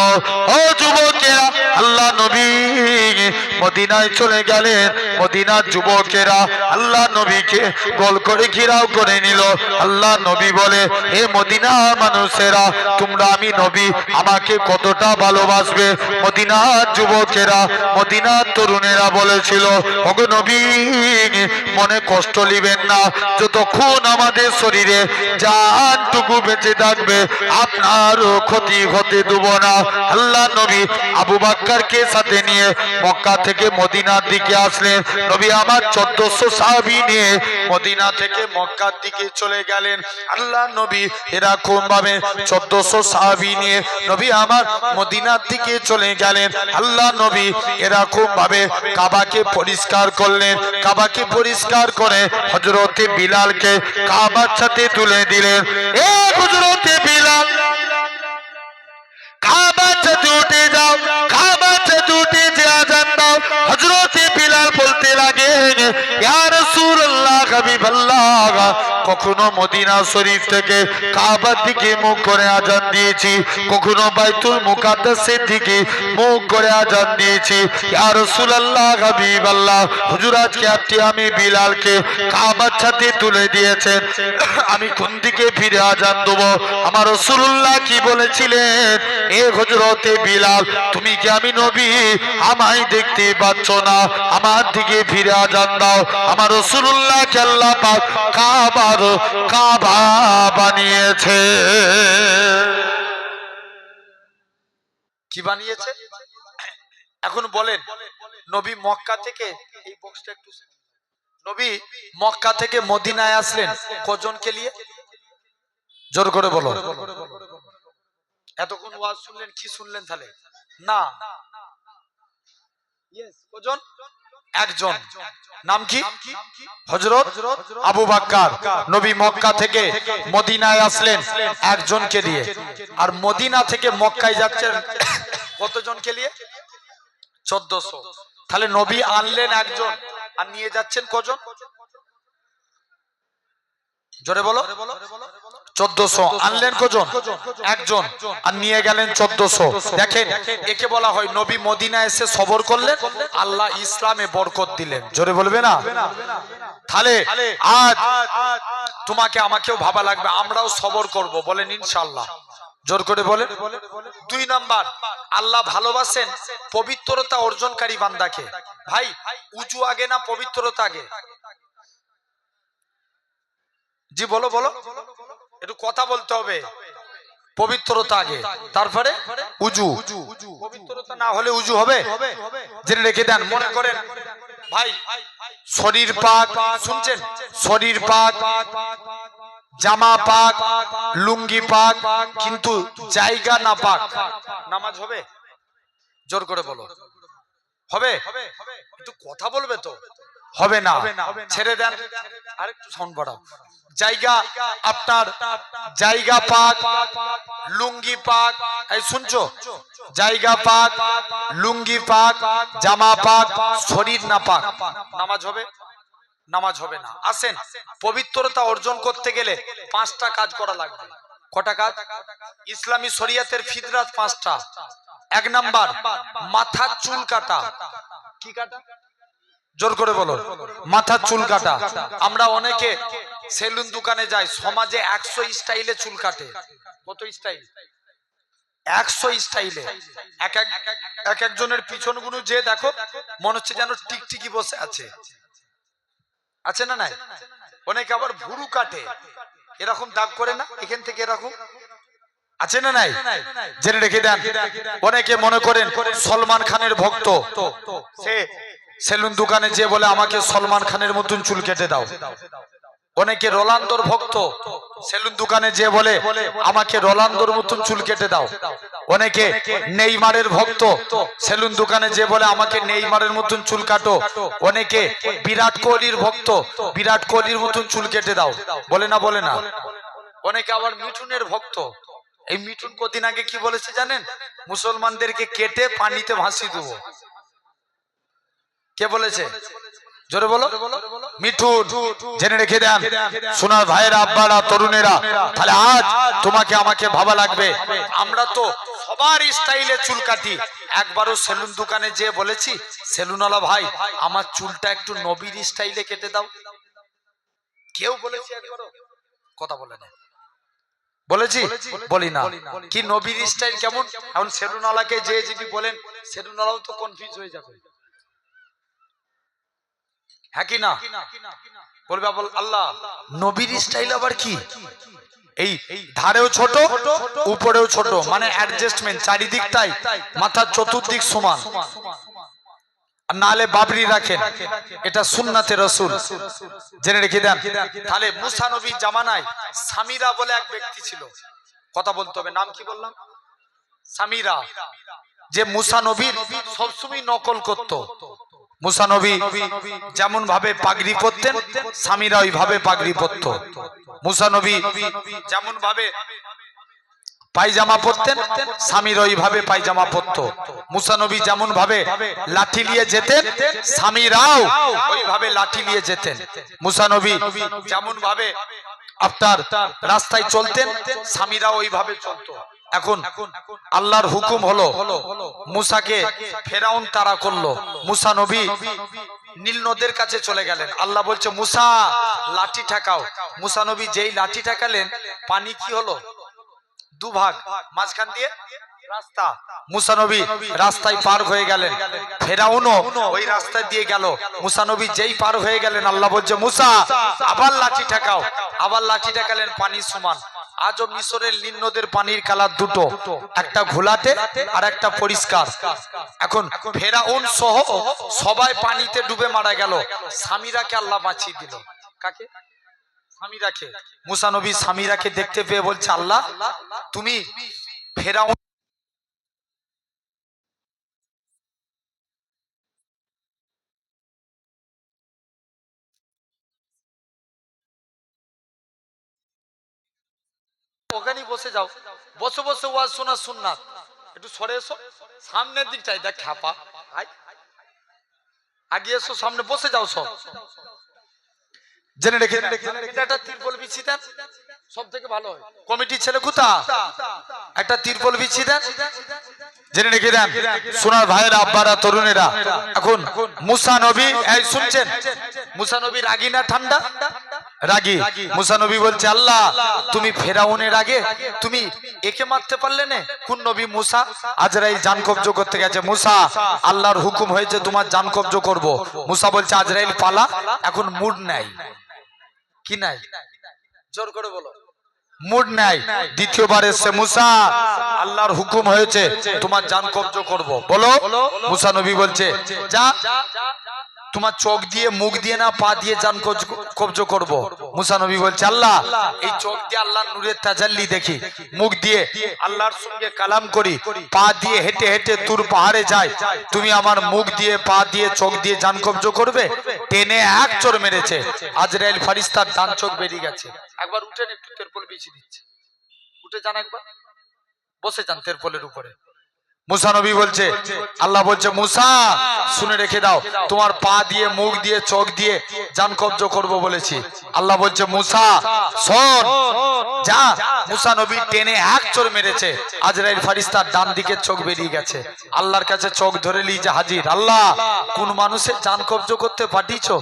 ও যুবকেরা, আল্লাহ নবী মদিনায় চলে গেলেন। মদিনার যুবকেরা আল্লাহ নবীকে গোল করে ঘেরাও করে নিল। আল্লাহ নবী বলে, হে মদিনা মানুষেরা, তোমরা আমি নবী আমাকে কতটা ভালোবাসবে? মদিনার যুবকেরা, মদিনার তরুণেরা বলেছিল, ওগো নবী মনে কষ্ট নিবেন না, যতক্ষণ আমাদের শরীরে জানটুকু বেঁচে থাকবে আপনার ক্ষতি হতে দেব না। আল্লাহ নবী আবু বকরকে সাথে নিয়ে মক্কা থেকে মদিনার দিকে আসলেন। নবী আমার 1400 সাহাবী নিয়ে মদিনা থেকে মক্কার দিকে চলে গেলেন। আল্লাহ নবী এরকম ভাবে 1400 সাহাবী নিয়ে নবী আমার মদিনার দিকে চলে গেলেন। আল্লাহ নবী এরকম ভাবে কাবাকে পরিষ্কার করলেন। কাবাকে পরিষ্কার করে হযরতে বিলালকে কাবার সাথে তুলে দিলেন। এ হযরতে বিলাল, কাবার সাথে উঠে যাও, কাবার সাথে উঠে যে আযান দাও। হযরতে বিলাল বলতে লাগে, ইয়া রাসূলুল্লাহ হাবিবাল্লাহ, কখনো মদিনা শরীফ থেকে কাবার দিকে মুখ করে আযান দিয়েছি, কখনো বাইতুল মুকাদ্দাসের দিকে মুখ করে আযান দিয়েছি। ইয়া রাসূলুল্লাহ হাবিবাল্লাহ, হুজুর আজকে আপনি আমি বিলালকে কাবার সাথে তুলে দিয়েছেন, আমি কোন দিকে ফিরে আযান দেব? আমার রাসূলুল্লাহ কি বলেছিলেন? এ হযরতে বিলাল, তুমি কি আমি নবী আমায় দেখতে পাচ্ছ না? আমার দিকে ফিরে আযান দাও। আমার রাসূলুল্লাহকে আল্লাহ পাক কাবা বানিয়েছে। কি বানিয়েছে? এখন বলেন, নবী মক্কা থেকে, এই বক্সটা একটু, নবী মক্কা থেকে মদিনায় আসলেন কজনকে নিয়ে? জোর করে বলো। এতক্ষণ ওয়াজ শুনলেন, কি শুনলেন তাহলে? না, কজন? একজন। নাম কি? হযরত আবু বকর। নবী মক্কা থেকে মদিনায় আসলেন একজনকে নিয়ে, আর মদিনা থেকে মক্কায় যাচ্ছেন কতজনকে নিয়ে? 1400। তাহলে নবী আনলেন একজন আর নিয়ে যাচ্ছেন কজন? জোরে বলো। 1400। আনলেন কজন? একজন, আর নিয়ে গেলেন 1400। দেখেন, একে বলা হয় নবী মদিনা এসে সবর করলেন, আল্লাহ ইসলামে বরকত দিলেন। জোরে বলবে না? তাহলে আজ তোমাকে আমাকেও ভাবা লাগবে, আমরাও সবর করব, বলেন ইনশাআল্লাহ। জোর করে বলেন। 2 নাম্বার, আল্লাহ ভালোবাসেন পবিত্রতা অর্জনকারী বান্দাকে। ভাই, উঁচু আগে না পবিত্রতা আগে? জি বলো বলো, একটু কথা বলতে হবে। পবিত্রতা আগে, তারপরে উজু। পবিত্রতা না হলে উজু হবে? জেনে রেখে দেন। মনে করেন ভাই, শরীর পাক, শুনছেন? শরীর পাক, জামা পাক, লুঙ্গি পাক, কিন্তু জায়গা না পাক, নামাজ হবে? জোর করে বলো, হবে? একটু কথা বলবে তো। হবে না, ছেড়ে দেন। আরেকটু সাউন্ড বাড়াও। জায়গা, আপনার জায়গা পাক, লুঙ্গি পাক, এই শুনছো? জায়গা পাক, লুঙ্গি পাক, জামা পাক, শরীর না পাক, নামাজ হবে? নামাজ হবে না। আসেন, পবিত্রতা অর্জন করতে গেলে 5টা কাজ করা লাগবে। কটা কাজ? ইসলামী শরিয়াতের ফিতরাত 5টা। 1 নাম্বার, মাথার চুল কাটা। কি কাটা? জোর করে বলো। মাথার চুল কাটা। আমরা অনেকে সেলুন দোকানে যাই, সমাজে 100 স্টাইলে চুল কাটে। কত স্টাইল? 100 স্টাইলে। এক একজনের পিছনগুলো যে দেখো, মনে হচ্ছে যেন টিকটিকি বসে আছে। আছে না নাই? অনেকে আবার ভুরু কাটে, এরকম দাগ করে না, এখান থেকে এরকম, আছে না নাই? জেনে রেখে দেন। অনেকে মনে করেন সলমান খানের ভক্ত, সে সেলুন দোকানে যে বলে আমাকে সলমান খানের মতন চুল কেটে দাও। অনেকে রোনালদোর ভক্ত, সেলুন দোকানে যে বলে আমাকে রোনালদোর মতন চুল কেটে দাও। অনেকে নেইমারের ভক্ত, সেলুন দোকানে যে বলে আমাকে নেইমারের মতন চুল কাটো। অনেকে বিরাট কোহলির ভক্ত, বিরাট কোহলির মতন চুল কেটে দাও, বলে না বলে না? অনেকে আবার মিঠুনের ভক্ত। এই মিঠুন কদিন আগে কি বলেছে জানেন? মুসলমানদেরকে কেটে পানিতে ভাসিয়ে দেবো। কে বলেছে? জোরে বলো। মিঠুন। জেনে রেখে দেন সোনার ভাইয়েরা, আব্বারা, তরুণেরা, তাহলে আজ তোমাকে আমাকে ভাবা লাগবে, আমরা তো সবার স্টাইলে চুল কাটি। একবারও সেলুন দোকানে যে বলেছি সেলুনওয়ালা ভাই আমার চুলটা একটু নবীর স্টাইলে কেটে দাও? কেউ বলেছে একবারও? কথা বলে না। বলেছি? বলি না। কি নবীর স্টাইল কেমন? এখন সেলুনওয়ালাকে যে যদি বলেন, সেলুনওয়ালাও তো কনফিউজ হয়ে যাবে, হ্যাঁ কি না? বলবে আল্লাহ নবীর স্টাইল আবার কি? এই ধারেও ছোট উপরেও ছোট, মানে অ্যাডজাস্টমেন্ট চারিদিকটাই, মাথার চতুর্দিক সমান, আর নালে বাবরি রাখেন, এটা সুন্নাতে রাসূল। জেনে রেখে দেন। তাহলে মুসা নবীর জামানায় সামিরা বলে এক ব্যক্তি ছিল, কথা বলতে হবে, নাম কি বললাম? সামিরা, যে মুসা নবীর সবসময় নকল করত। মুসা নবী যেমন ভাবে পাগড়ি পরতেন, সামিরা ওইভাবে পাগড়ি পরত। মুসা নবী যেমন ভাবে পায়জামা পরতেন, সামিরা ওইভাবে পায়জামা পরত। মুসা নবী যেমন ভাবে লাঠি নিয়ে যেতেন, সামিরাও ওইভাবে লাঠি নিয়ে যেতেন। মুসা নবী যেমন ভাবে আপনার রাস্তায় চলতেন, সামিরা ওইভাবে চলতো। এখন আল্লাহর হুকুম হলো, মুসাকে ফেরাউন তাড়া করলো। মুসা নবী নীল নদের কাছে চলে গেলেন। আল্লাহ বলছে মুসা লাঠি ঠেকাও। মুসা নবী যেই লাঠি ঠেকালেন, পানি কি হলো? দুভাগ, মাঝখান দিয়ে রাস্তা। মুসা নবী রাস্তায় পার হয়ে গেলেন, ফেরাউনও ওই রাস্তা দিয়ে গেল। মুসা নবী যেই পার হয়ে গেলেন, আল্লাহ বলছে মুসা আবার লাঠি ঠেকাও। আবার লাঠি ঠেকালেন, পানি সমান। আজও মিশরের নীল নদের পানির কালার দুটো, একটা ঘোলাটে আর একটা পরিষ্কার। এখন ফেরাউন সহ সবাই পানিতে ডুবে মারা গেল, সামিরাকে আল্লাহ বাঁচিয়ে দিল। কাকে? সামিরাকে। মুসা নবী সামিরাকে দেখতে পেয়ে বলছে আল্লাহ তুমি ফেরাউন ওখানেই বসে যাও, বসে বসে ওয়াজ শোনা সুন্নাত। একটু সরে এসো, সামনের দিক চাই, দেখ খাপা আগে এসো, সামনে বসে যাও সব। জেনে রেখে একটা তিরপল বিছিয়ে দেন, সব থেকে ভালো হয়। কমিটির ছেলে কোথা, একটা তিরপল বিছিয়ে দেন। জেনে রেখে দেন সোনার ভাইয়েরা, আব্বারা, তরুণেরা, এখন মুসা নবী, এই শুনছেন, মুসা নবী রাগী না ঠান্ডা? রাগী। মুসা নবী বলছে আল্লাহ তুমি ফেরাউনের আগে তুমি একে মারতে পারলে না? কোন নবী? মুসা। আজরাইল জান কবজ করতে গেছে, মুসা আল্লাহর হুকুম হয়েছে তোমার জান কবজ করব। মুসা বলছে আজরাইল পালা, এখন মুড নাই। কি নাই? জোর করে বলো। মুড নাই। দ্বিতীয়বার এসে মুসা আল্লাহর হুকুম হয়েছে তোমার জান কবজ করব, বলো। মুসা নবী বলছে যা, তোমার চোখ দিয়ে মুখ দিয়ে না পা দিয়ে জান কবজ করব। মুসা নবী বলছে আল্লাহ এই চোখ দিয়ে আল্লাহর নূরের তাজাল্লি দেখি, মুখ দিয়ে আল্লাহর সঙ্গে কালাম করি, পা দিয়ে হেঁটে হেঁটে তুর পাহাড়ে যায়, তুমি আমার মুখ দিয়ে পা দিয়ে চোখ দিয়ে জান কবজ করবে? টেনে এক চোর মেরেছে, আজরাইল ফারিস্তার ডান চোখ বেরিয়ে গেছে। একবার উঠেন, একটু তেরপল বিছিয়ে দিচ্ছে, উঠে যান একবার, বসে যান তেরপলের উপরে। মুসা নবী বলছে, আল্লাহ বলছে মুসা শুনে রেখে দাও, তোমার পা দিয়ে মুখ দিয়ে চোখ দিয়ে জান কবজ করব বলেছি। আল্লাহ বলছে মুসা শোন, যা। মুসা নবী টেনে এক চোর মেরেছে, আজরাইল ফারিস্তার ডান দিকে চোখ বেরিয়ে গেছে। আল্লাহর কাছে চোখ ধরে লিয়ে হাজির। আল্লাহ কোন মানুষের জান কবজ করতে পাঠিয়েছো,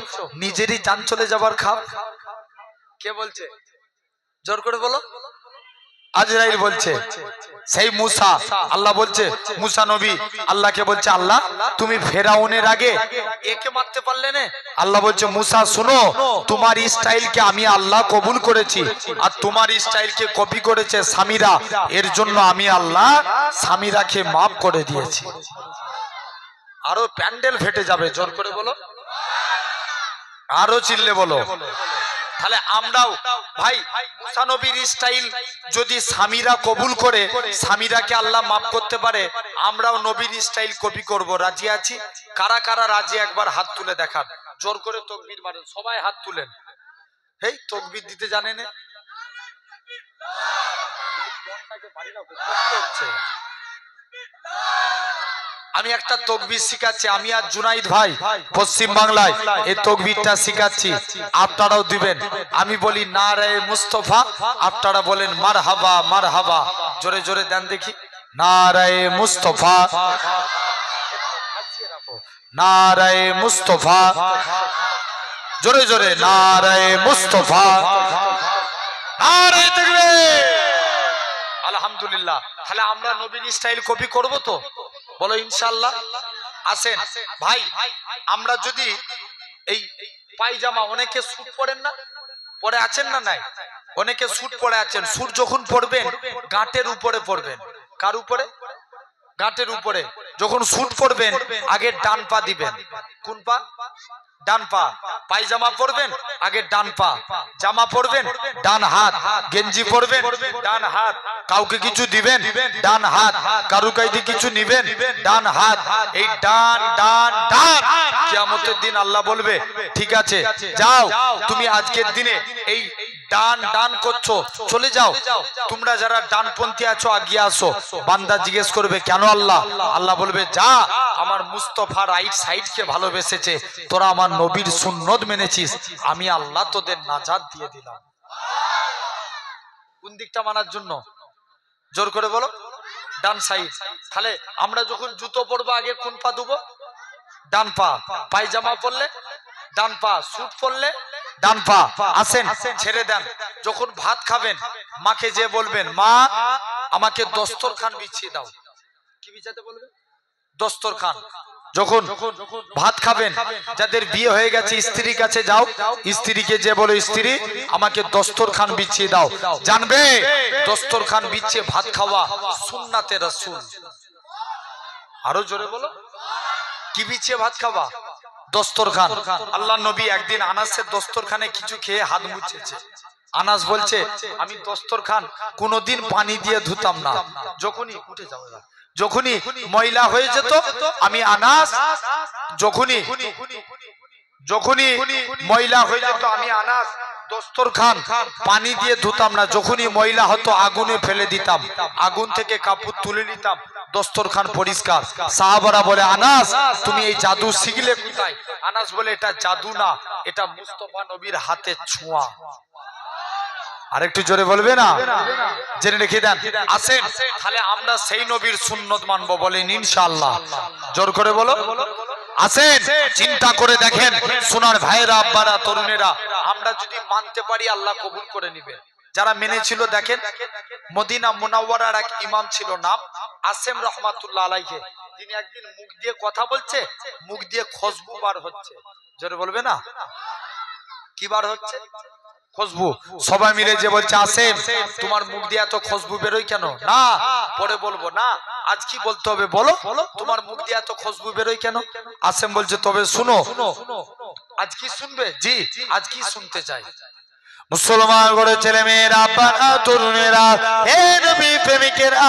নিজেরই জান চলে যাবার খাপ? কে বলছে? জোর করে বলো। আজরাইল বলছে সেই মুসা, আল্লাহ বলছে মুসা নবী আল্লাহকে বলছে আল্লাহ তুমি ফেরাউনের আগে একে মারতে পারলে না। আল্লাহ বলছে মুসা শুনো, তোমার স্টাইলকে আমি আল্লাহ কবুল করেছি, আর তোমার স্টাইলকে কপি করেছে সামিরা, এর জন্য আমি আল্লাহ সামিরাকে মাফ করে দিয়েছি। আরো প্যান্ডেল ফেটে যাবে, জোর করে বলো, আরো চিল্লে বলো। তাহলে আমরাও ভাই মুসা নবীর স্টাইল যদি সামিরা কবুল করে, সামিরাকে আল্লাহ মাফ করতে পারে, আমরাও নবীর স্টাইল কপি করব। রাজি আছি? কারা কারা রাজি একবার হাত তুলে দেখান, জোর করে তাকবীর মারেন, সবাই হাত তুলেন। এই তাকবীর দিতে জানেন? আমি একটা তাকবীর শিখাচ্ছি, আমি আর জুনাইদ ভাই পশ্চিম বাংলায় এই তাকবীরটা শিখাচ্ছি, আপনারাও দিবেন। আমি বলি নারায়ে মুস্তাফা, আপনারা বলেন মারহাবা মারহাবা, জোরে জোরে দেন দেখি। নারায়ে মুস্তাফা, নারায়ে মুস্তাফা, জোরে জোরে নারায়ে মুস্তাফা, নারায়ে তাকবীর। আলহামদুলিল্লাহ। তাহলে আমরা নবীর স্টাইল কপি করব তো, বলো ইনশাআল্লাহ। আসেন ভাই, আমরা যদি এই পায়জামা, অনেকে স্যুট পরেন না, পরে আছেন না নাই, অনেকে স্যুট পরে আছেন, স্যুট যখন পরবেন গাঁটের উপরে পরবেন। কার উপরে? গাঁটের উপরে। যখন স্যুট পরবেন আগে ডান পা দিবেন। কোন পা? ডান পা। পায়জামা পরবেন আগে ডান পা, জামা পরবেন ডান হাত, গেঞ্জি পরবেন ডান হাত, কাউকে কিছু দিবেন ডান হাত, কারু কাইদি কিছু নিবেন ডান হাত। এই ডান ডান ডান, কিয়ামতের দিন আল্লাহ বলবে ঠিক আছে যাও, তুমি আজকের দিনে এই ডান ডান করছো, চলে যাও। তোমরা যারা ডানপন্থী আছো আগিয়ে আসো। বান্দা জিজ্ঞেস করবে কেন আল্লাহ? আল্লাহ বলবে যা, আমার মুস্তাফা রাইট সাইডকে ভালোবেসেছে, তোরা আমার নবীর সুন্নত মেনেছিস, আমি আল্লাহ তোদের নাজাত দিয়ে দিলাম। কোন দিকটা মানার জন্য? জোর করে বলো, ডান সাইড। তাহলে আমরা যখন জুতো পরবো আগে কোন পা দেবো? ডান পা। পায়জামা পরলে ডান পা, স্যুট পরলে ডান পা। আসেন ছেড়ে দেন। যখন ভাত খাবেন মাকে যে বলবেন মা আমাকে দস্তরখান বিছিয়ে দাও। কি বিছাতে বলবে? দস্তরখান। যখন ভাত খাবেন, যাদের বিয়ে হয়ে গেছে স্ত্রীর কাছে যাও, স্ত্রীকে যে বলো স্ত্রী আমাকে দস্তরখান বিছিয়ে দাও। জানবে দস্তরখান বিছিয়ে ভাত খাওয়া সুন্নাতে রাসূল। আরো জোরে বলো, কি বিছিয়ে ভাত খাওয়া? দস্তরখান। আল্লাহ নবী একদিন আনাসের দস্তরখানে কিছু খেয়ে হাত মুছেছে। আনাস বলছে আমি দস্তরখান কোনোদিন পানি দিয়ে ধুতাম না, যখনই উঠে যাও যখনই ময়লা হয়ে যেত আমি আনাস, যখনই ময়লা হয়ে যেত আমি আনাস দস্তরখান পানি দিয়ে ধুতাম না, যখনই ময়লা হতো আগুনে ফেলে দিতাম, আগুন থেকে কাপড় তুলে নিতাম, দস্তরখান পরিষ্কার। সাহাবারা বলে আনাস তুমি এই জাদু শিখলে কোথায়? আনাস বলে এটা জাদু না, এটা মুস্তাফা নবীর হাতের ছোঁয়া। আরেকটু জোরে বলবে না? জেনে রেখে দেন। আসেন তাহলে আমরা সেই নবীর সুন্নত মানবো, বলেন ইনশাআল্লাহ। জোর করে বলো। আসেন চিন্তা করে দেখেন সোনার ভাইরা, আব্বারা, তরুণেরা, আমরা যদি মানতে পারি আল্লাহ কবুল করে নেবেন। যারা মেনেছিল দেখেন, মদিনা মুনাওয়ারার এক ইমাম ছিল, নাম আসেম রহমাতুল্লাহ আলাইহি, যিনি একদিন মুখ দিয়ে কথা বলছে, মুখ দিয়ে খুশবু বার হচ্ছে। জোরে বলবে না? কি বার হচ্ছে? খুশবু। সবাই মিলে যে বলছে আসেম তোমার মুখ দিয়ে এত খুশবু বেরোয় কেন? না পরে বলবো না, আজ কি বলতে হবে বলো, তোমার মুখ দিয়ে এত খুশবু বেরোয় কেন? আসেম বলছে তবে শুনো। আজ কি শুনবে? জি আজ কি শুনতে চাই? মুসলমান করে ছেলে মেয়েরা, তরুণেরা, হে নবী প্রেমিকেরা,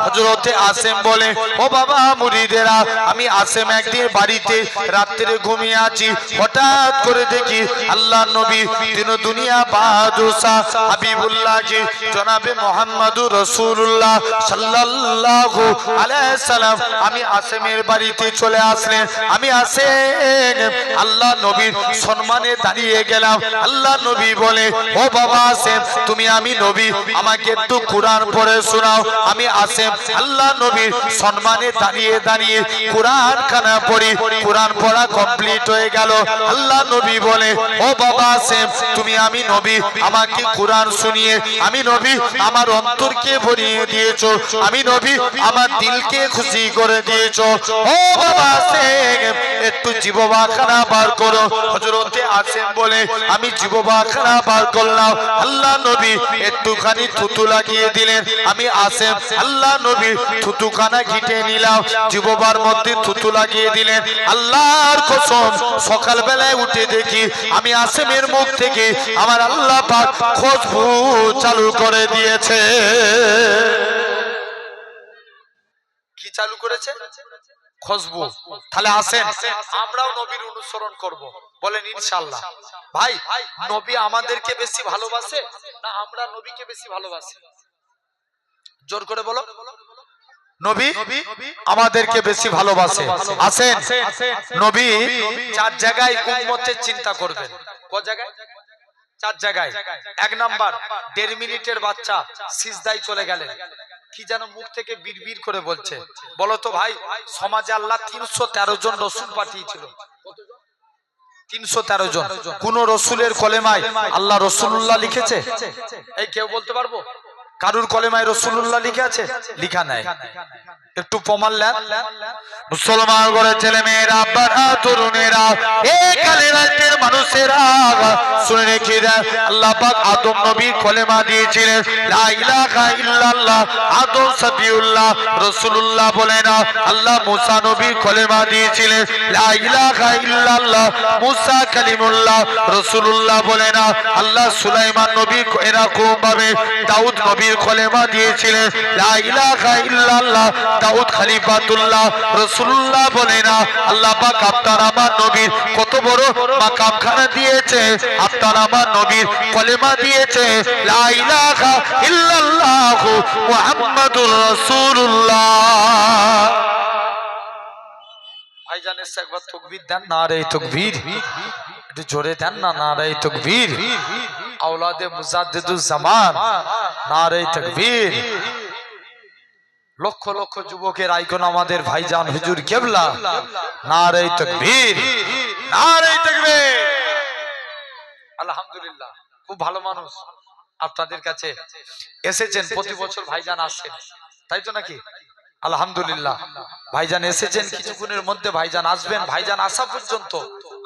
হযরতে আসেম বলে ও বাবা মুরিদেরা, আমি আসেম একদিন বাড়িতে রাত্রে ঘুমিয়ে আছি, হঠাৎ করে দেখি আল্লাহ নবী দিন দুনিয়া বাদশা হাবিবুল্লাহকে জনাবে মুহাম্মদুর রাসূলুল্লাহ সাল্লাল্লাহু আলাইহি সাল্লাম আমি আসেমের বাড়িতে চলে আসলেন। আমি আসেম আল্লাহ নবীর সম্মানে দাঁড়িয়ে গেলাম। আল্লাহ নবী বলে বলে, ও বাবা আসেম, তুমি আমি নবী, আমাকে একটু কোরআন পড়ে শোনাও। আমি আসেম আল্লাহ নবীর সম্মানে দাঁড়িয়ে দাঁড়িয়ে কোরআন খানা পড়ি। কোরআন পড়া কমপ্লিট হয়ে গেল। আল্লাহ নবী বলে, ও বাবা আসেম, তুমি আমি নবী, আমাকে কোরআন শুনিয়ে আমি নবী আমার অন্তরকে ভরিয়ে দিয়েছো, আমি নবী আমার দিলকে খুশি করে দিয়েছো। ও বাবা আসেম, একটু জিহ্বাখানা বার করো। হযরতে আসেম বলে, আমি জিহ্বাখানা বার করলাম। আল্লাহ নবী একটুখানি থুতু লাগিয়ে দিলেন। আমি আসেম আল্লাহ নবী থুতুখানা ঘিটে নিলাম, জিহ্বার মধ্যে থুতু লাগিয়ে দিলেন। আল্লাহর কসম, সকাল বেলায় উঠে দেখি আমি আসেমের মুখ থেকে আমার আল্লাহ পাক খুশবু চালু করে দিয়েছে। কি চালু করেছে? খুশবু। তাহলে আসেন আমরাও নবীর অনুসরণ করব, বলেন ইনশাআল্লাহ। ভাই, নবী আমাদেরকে বেশি ভালোবাসে না আমরা নবীকে বেশি ভালোবাসি? জোর করে বলো। নবী আমাদেরকে বেশি ভালোবাসে। আসেন, নবী চার জায়গায় উম্মতের চিন্তা করবেন। কোন জায়গায়? চার জায়গায়। এক নাম্বার, 1.5 মিনিটের বাচ্চা সিজদায় চলে গেলেন, কি যেন মুখ থেকে বিড়বিড় করে বলছে। বলো তো ভাই, সমাজে আল্লাহ 313 জন রসুল পাঠিয়েছিল। 313 জন। কোন রসুলের কলেমায় আল্লাহ রসুল্লাহ লিখেছে? এই কেউ বলতে পারবো? কারুর কলেমায় রসুল্লাহ লিখে আছে? লিখা নাই। একটু প্রমাণ নেন। মুসলমান ঘরের ছেলে মেয়েরা, আব্বারা, তরুণেরা, এই কালেমার মানুষেরা শুনে রেখে দেন, আল্লাহ পাক আদম নবীর কলেমা দিয়েছিলেন লা ইলাহা ইল্লাল্লাহ, আদম সাফিউল্লাহ রাসূলুল্লাহ বলে না। আল্লাহ মুসা নবীর কলেমা দিয়েছিলেন লা ইলাহা ইল্লাল্লাহ, মুসা কালিমুল্লাহ রাসূলুল্লাহ বলে না। আল্লাহ সুলাইমান নবী এরকম ভাবে দাউদ নবীর কলেমা দিয়েছিলেন লা ইলাহা ইল্লাল্লাহ, দাউদ খলিফাতুল্লাহ রাসূলুল্লাহ বলে না। আল্লাহ পাক আপনার আমার নবীর কত বড় মাকামখানা দিয়েছে, আপনার আমার নবীর কলেমা দিয়েছে লা ইলাহা ইল্লাল্লাহ মুহাম্মাদুর রাসূলুল্লাহ। ভাইজান এসে একবার তাকবীর দেন, নারে তাকবীর। একটু জোরে দেন না, নারে তাকবীর। আওলাদে মুজাদ্দিদুজ জামান, নারে তাকবীর। লক্ষ লক্ষ যুবকের আইকন আমাদের ভাইজান হুজুর কেবলা, নারে তাকবীর, নারে তাকবীর। আলহামদুলিল্লাহ, খুব ভালো মানুষ। আপনাদের কাছে এসেছেন, প্রতি বছর ভাইজান আসেন, তাই তো নাকি? আলহামদুলিল্লাহ, ভাইজান এসেছেন, কিছুক্ষণের মধ্যে ভাইজান আসবেন। ভাইজান আসা পর্যন্ত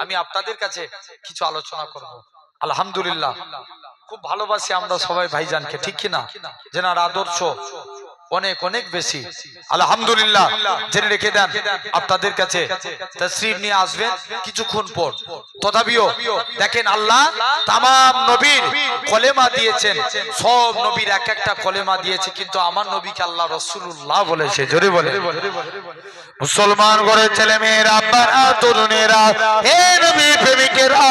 আমি আপনাদের কাছে কিছু আলোচনা করব। আলহামদুলিল্লাহ, খুব ভালোবাসি আমরা সবাই ভাইজানকে, ঠিক কিনা? যেনার আদর্শ অনেক অনেক বেশি। আলহামদুলিল্লাহ, জেনে রেখে দেন, আপনাদের কাছে তাশরীফ নিয়ে আসবেন কিছুক্ষণ পর। তথাপিও দেখেন, আল্লাহ তামাম নবীর কলেমা দিয়েছেন, সব নবীর এক একটা কলেমা দিয়েছে, কিন্তু আমার নবীকে আল্লাহ রাসূলুল্লাহ বলেছে। জোরে বলে। মুসলমান ঘরের ছেলে মেয়েরা, আব্বারা, তরুণেরা, হে নবী প্রেমিকেরা,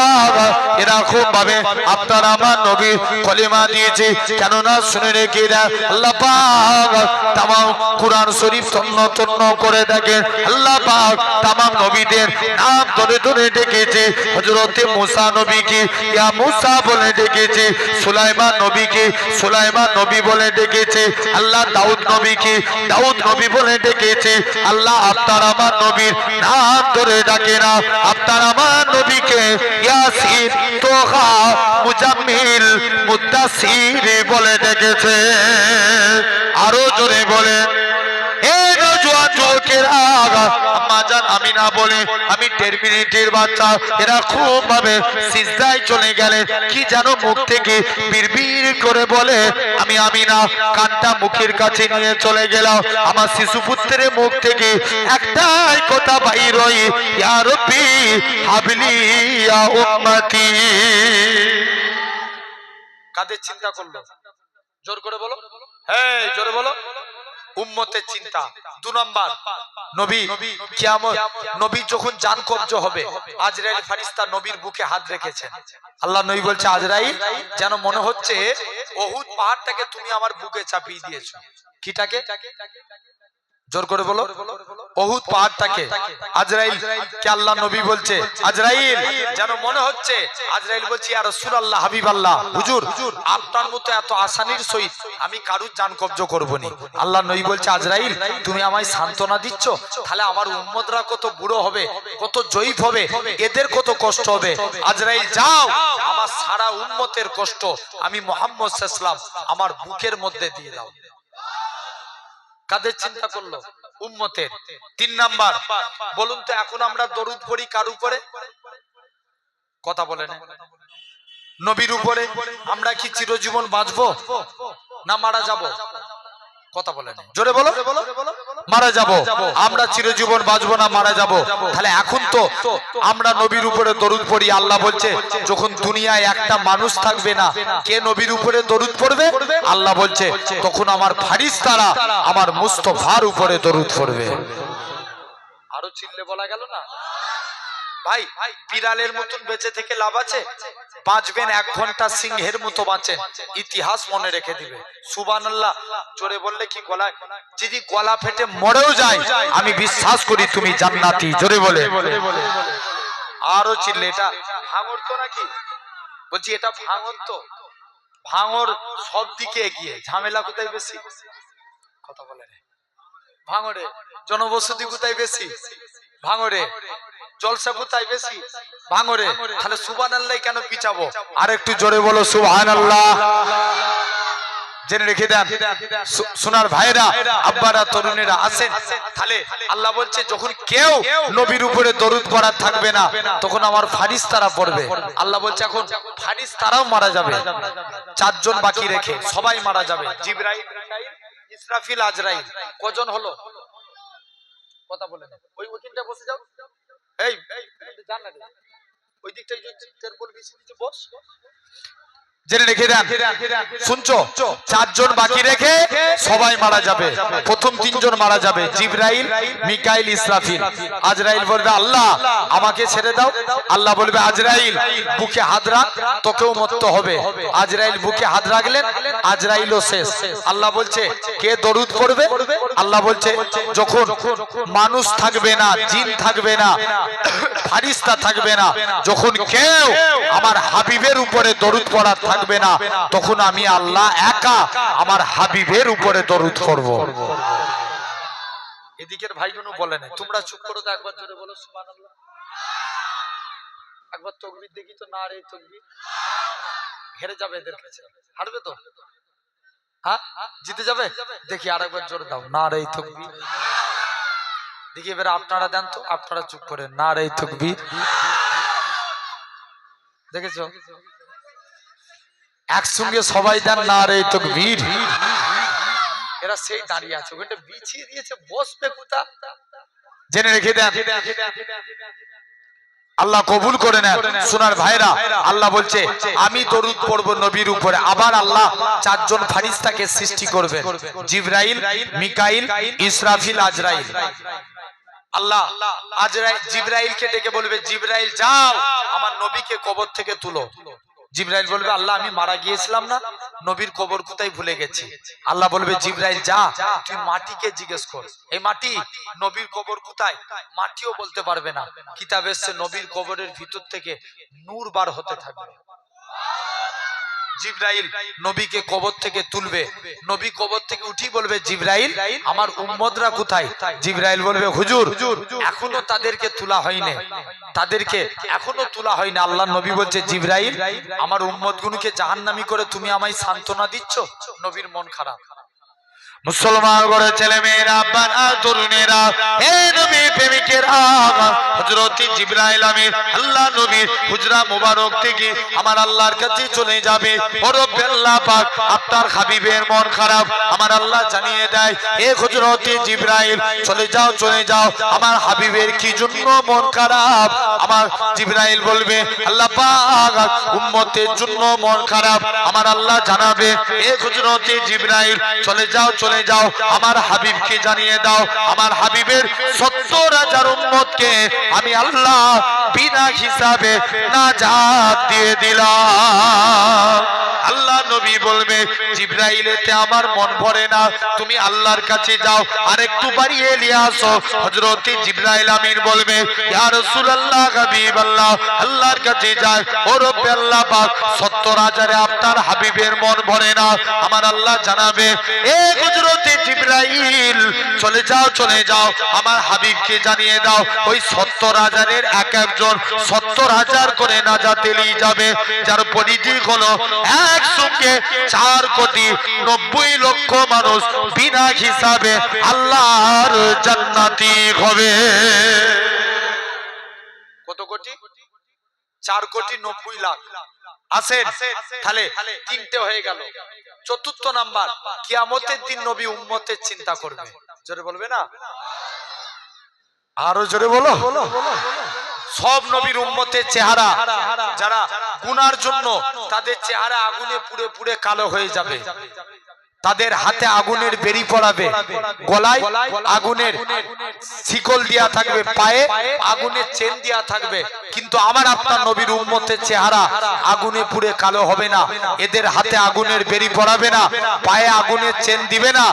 এরকম ভাবে আপনার আমার নবীর কলেমা দিয়েছে। কেননা শুনে রেখে দেন, আল্লাহ পাক তামাম কুরআন শরীফ তন্ন তন্ন করে দেখেন, আল্লাহ পাক তামাম নবীদের নাম ধরে ধরে ডেকেছে। হযরতে মুসা নবীকে ইয়া মুসা বলে ডেকেছে, সুলাইমান নবীকে সুলাইমান নবী বলে ডেকেছে, আল্লাহ দাউদ নবীকে দাউদ নবী বলে ডেকেছে। আল্লাহ আপনার আমার নবীর নাম ধরে ডাকে না, আপনার আমার নবীকে ইয়াসিন, তোহা, মুজাম্মিল, মুদ্দাসির বলে ডেকেছে। আরো জোরে বলে। এই নওজোয়ান যুবকেরা, আম্মা জান আমিনা বলে, আমি 1.5 মিনিটের বাচ্চা, এরা খুব ভাবে সিজদায় চলে গেলে, কি জানো মুখ থেকে বিড়বিড় করে বলে। আমি আমিনা কানটা মুখের কাছে নিয়ে চলে গেলাম, আমার শিশু পুত্রের মুখ থেকে একটাই কথা বাইর হয়, ইয়া রাব্বি হাবলি ইয়া উম্মতি। কাদের চিন্তা করলো? জোর করে বলো, হ্যাঁ জোরে বলো। উম্মতের চিন্তা। 2 নাম্বার, নবী কিয়ামত, নবী যখন জান কবজ হবে, আজরাইল ফেরেশতা নবীর বুকে হাত রেখেছেন। আল্লাহ নবী বলছে, আজরাইল যেন মনে হচ্ছে উহুদ পাহাড়টাকে তুমি আমার বুকে চাপিয়ে দিয়েছো। কিটাকে? জোর করে বলো। ওহুদ পাহাড়টাকে আজরাইল কে আল্লাহ নবী বলছে, আজরাইল, যেন মনে হচ্ছে আজরাইল বলছে ইয়া রাসূলুল্লাহ, হাবিবাল্লাহ, হুজুর আপনার মতো এত আসানির সহিত আমি কারুর জান কবজ করব না। আল্লাহ নবী বলছে, আজরাইল তুমি আমায় সান্ত্বনা দিচ্ছ, তাহলে আমার উম্মতরা কত বুড়ো হবে, কত জয়ীফ হবে, এদের কত কষ্ট হবে। আজরাইল যাও, আমার সারা উম্মতের কষ্ট আমি মুহাম্মদ সাল্লাল্লাহু আলাইহি ওয়াসাল্লাম আমার বুকের মধ্যে দিয়ে দাও। কাদের চিন্তা করলো? উম্মতের। 3 নাম্বার, বলুন তো এখন আমরা দরুদ পড়ি কার উপরে? কথা বলেন, নবীর উপরে। আমরা কি চিরজীবন বাঁচবো না মারা যাব? কথা বলেন, জোরে বলো। মারা যাব। আমরা চিরজীবন বাঁচবো না মারা যাব? তাহলে এখন তো আমরা নবীর উপরে দরুদ পড়ি। আল্লাহ বলছে যখন দুনিয়ায় একটা মানুষ থাকবে না, কে নবীর উপরে দরুদ পড়বে? আল্লাহ বলছে তখন আমার ফারিস্তারা আমার মুস্তাফার উপরে দরুদ পড়বে। আরো চিল্লে বলা গেল না? ভাই, বিড়ালের মতন বেঁচে থেকে লাভ আছে? বাঁচবেন 1 ঘন্টা সিংহের মতো বাঁচেন, ইতিহাস মনে রেখে দিবে। সুবহানাল্লাহ জোরে বললে কি গলায় যদি গলা ফেটে মরেও যায় আমি বিশ্বাস করি তুমি জান্নাতি। জোরে বলে। আরো চিল্লে। এটা ভাঙর তো নাকি? বলছি এটা ভাঙর তো। ভাঙর সব দিকে এগিয়ে, ঝামেলা কোথায় বেশি? কথা বলে। ভাঙরে জনবসতি কোথায় বেশি? ভাঙরে জলসা কোথায় বেশি? ভাঙরে। তাহলে সুবহানাল্লাহ কেন পিছাবো? আর একটু জোরে বলো সুবহানাল্লাহ। জেনে রেখে দেন সোনার ভাইরা, আব্বারা, তরুণেরা আছেন। তাহলে আল্লাহ বলছে যখন কেউ নবীর উপরে দরুদ পড়া থাকবে না তখন আমার ফারিস্তারা পড়বে। আল্লাহ বলছে এখন ফারিস্তারাও মারা যাবে, 4 জন বাকি রেখে সবাই মারা যাবে। জিবরাইল, মিকাইল, ইসরাফিল, আজরাইল। কজন হলো? কথা বলেন। ওই ওখানটা বসে যাও। এই জান না ওই দিকটাই তেরপল বেশি দিচ্ছে, বস। জেনে রেখে দেন, শুনছো? 4 জন বাকি রেখে সবাই মারা যাবে। প্রথম 3 জন মারা যাবে, জিবরাইল, মিকাইল, ইসরাফিল। আজরাইল বলবে আল্লাহ আমাকে ছেড়ে দাও। আল্লাহ বলবে আজরাইল বুকে হাত রাখ, তোকেও মরতে হবে। আজরাইল বুকে হাত রাখলেন, আজরাইলও শেষ। আল্লাহ বলছে কে দরুদ পড়বে? আল্লাহ বলছে যখন মানুষ থাকবে না, জিন থাকবে না, ফারিস্তা থাকবে না, যখন কেউ আমার হাবিবের উপরে দরুদ পড়া থাকবে না তখন আমি আল্লাহ একা আমার হাবিবের উপরে দরুদ করব। এদিকের ভাইগুলো বলে না, তোমরা চুপ করো তো, একবার জোরে বলো সুবহানাল্লাহ। একবার তাকবীর দেখি তো। না রে তাকবীর। হেরে যাবে এদের কাছে। হারবে তো? হ্যাঁ জিতে যাবে? দেখি আরেকবার জোরে দাও, না রে তাকবীর। দেখি এবারে আপনারা দেন তো, আপনারা চুপ করেন, না রে তাকবীর। দেখেছো? একসঙ্গে সবাই দেন না রে তাকবীর। এরা সেই দাঁড়িয়ে আছে, ওখানটা বিছিয়ে দিয়েছে, বসবে কোথা? জেনে রেখে দেন, আল্লাহ কবুল করে নেন। সোনার ভাইরা, আল্লাহ বলছে আমি দরুদ পড়ব নবীর উপরে। আবার আল্লাহ 4 জন ফারিস্তাকে সৃষ্টি করবেন, জিবরাইল, মিকাইল, ইসরাফিল, আজরাইল। আল্লাহ আজরাইল জিবরাইলকে ডেকে বলবে জিবরাইল যাও আমার নবীকে কবর থেকে তুলো। জিবরাইল বলবে আল্লাহ আমি মারা গিয়েছিলাম না, নবীর কবর কোথায় ভুলে গেছি। আল্লাহ বলবে জিবরাইল যা তুই মাটিকে জিজ্ঞেস কর, এই মাটি নবীর কবর কোথায়? মাটিও বলতে পারবে না। কিতাবে এসেছে নবীর কবরের ভিতর থেকে নূর বার হতে থাকবে। জিবরাইল নবীকে কবর থেকে তুলবে, নবী কবর থেকে উঠি বলবে জিবরাইল আমার উম্মতরা কোথায়? জিবরাইল বলবে হুজুর এখনো তাদেরকে তোলা হয়নি, তাদেরকে এখনো তোলা হয়নি। আল্লাহ নবী বলছে জিবরাইল আমার উম্মতগুলোকে জাহান্নামী করে তুমি আমায় সান্ত্বনা দিচ্ছ? নবীর মন খারাপ। মুসলমান ঘরের ছেলে মেয়েরা, বাবা তরুণেরা, হে নবী প্রেমিকেরা, হযরত জিবরাইল আমিন আল্লাহ নবীর হুজরা মোবারক থেকে আমার আল্লাহর কাছে চলে যাবে। ও রব্বে আল্লাহ পাক আপনার হাবিবের মন খারাপ আমার আল্লাহ জানিয়ে দেয়, হে হযরত জিবরাইল চলে যাও, চলে যাও, আমার হাবিবের কি জন্য মন খারাপ? আমার জিবরাইল বলবে আল্লাহ পাক উম্মতের জন্য মন খারাপ। আমার আল্লাহ জানাবে, হে হযরত জিবরাইল চলে যাও, চলে যাও, আমার হাবিবকে জানিয়ে দাও আমার হাবিবের 70,000 উম্মতকে আমি আল্লাহ বিনা হিসাবে নাজাত দিয়ে দিলাম। আল্লাহ আল্লাহ নবী বলবে জিবরাইলেতে আমার মন ভরে না, তুমি আল্লাহর কাছে যাও আর একটু বাড়িয়ে নিয়ে আসো। হযরত জিবরাইল আমিন বলবে ইয়া রাসূলুল্লাহ হাবিবাল্লাহ, আল্লাহর কাছে যায়, ও রব্বে আল্লাহ পাক 70,000 আপনার হাবিবের মন ভরে না। আমার আল্লাহ জানাবে এ হযরত জিবরাইল চলে যাও চলে যাও, আমার হাবিবকে জানিয়ে দাও ওই 70,000-এর এক একজন 70,000 করে নাজাতে নিয়ে যাবে, যার পরিধি হলো একসঙ্গে 4,90,00,000 মানুষ বিনা হিসাবে আল্লাহর জান্নাতি হবে। কত কোটি? 4,90,00,000 আসেন। তাহলে তিনটে হয়ে গেল। চতুর্থ নাম্বার, কিয়ামতের দিন নবী উম্মতের চিন্তা করবে। জোরে বলবে না? আরো জোরে বলো। সব নবীর উম্মতের চেহারা, যারা গুনার জন্য তাদের চেহারা আগুনে পুড়ে পুড়ে কালো হয়ে যাবে, তাদের হাতে আগুনের বেরি পড়াবে, গলায় আগুনের শিকল দেয়া থাকবে, পায়ে আগুনের চেন দেয়া থাকবে, কিন্তু আমার আপনার নবীর উম্মতের চেহারা আগুনে পুড়ে কালো হবে না, এদের হাতে আগুনের বেরি পড়াবে না, পায়ে আগুনের চেন দিবে না।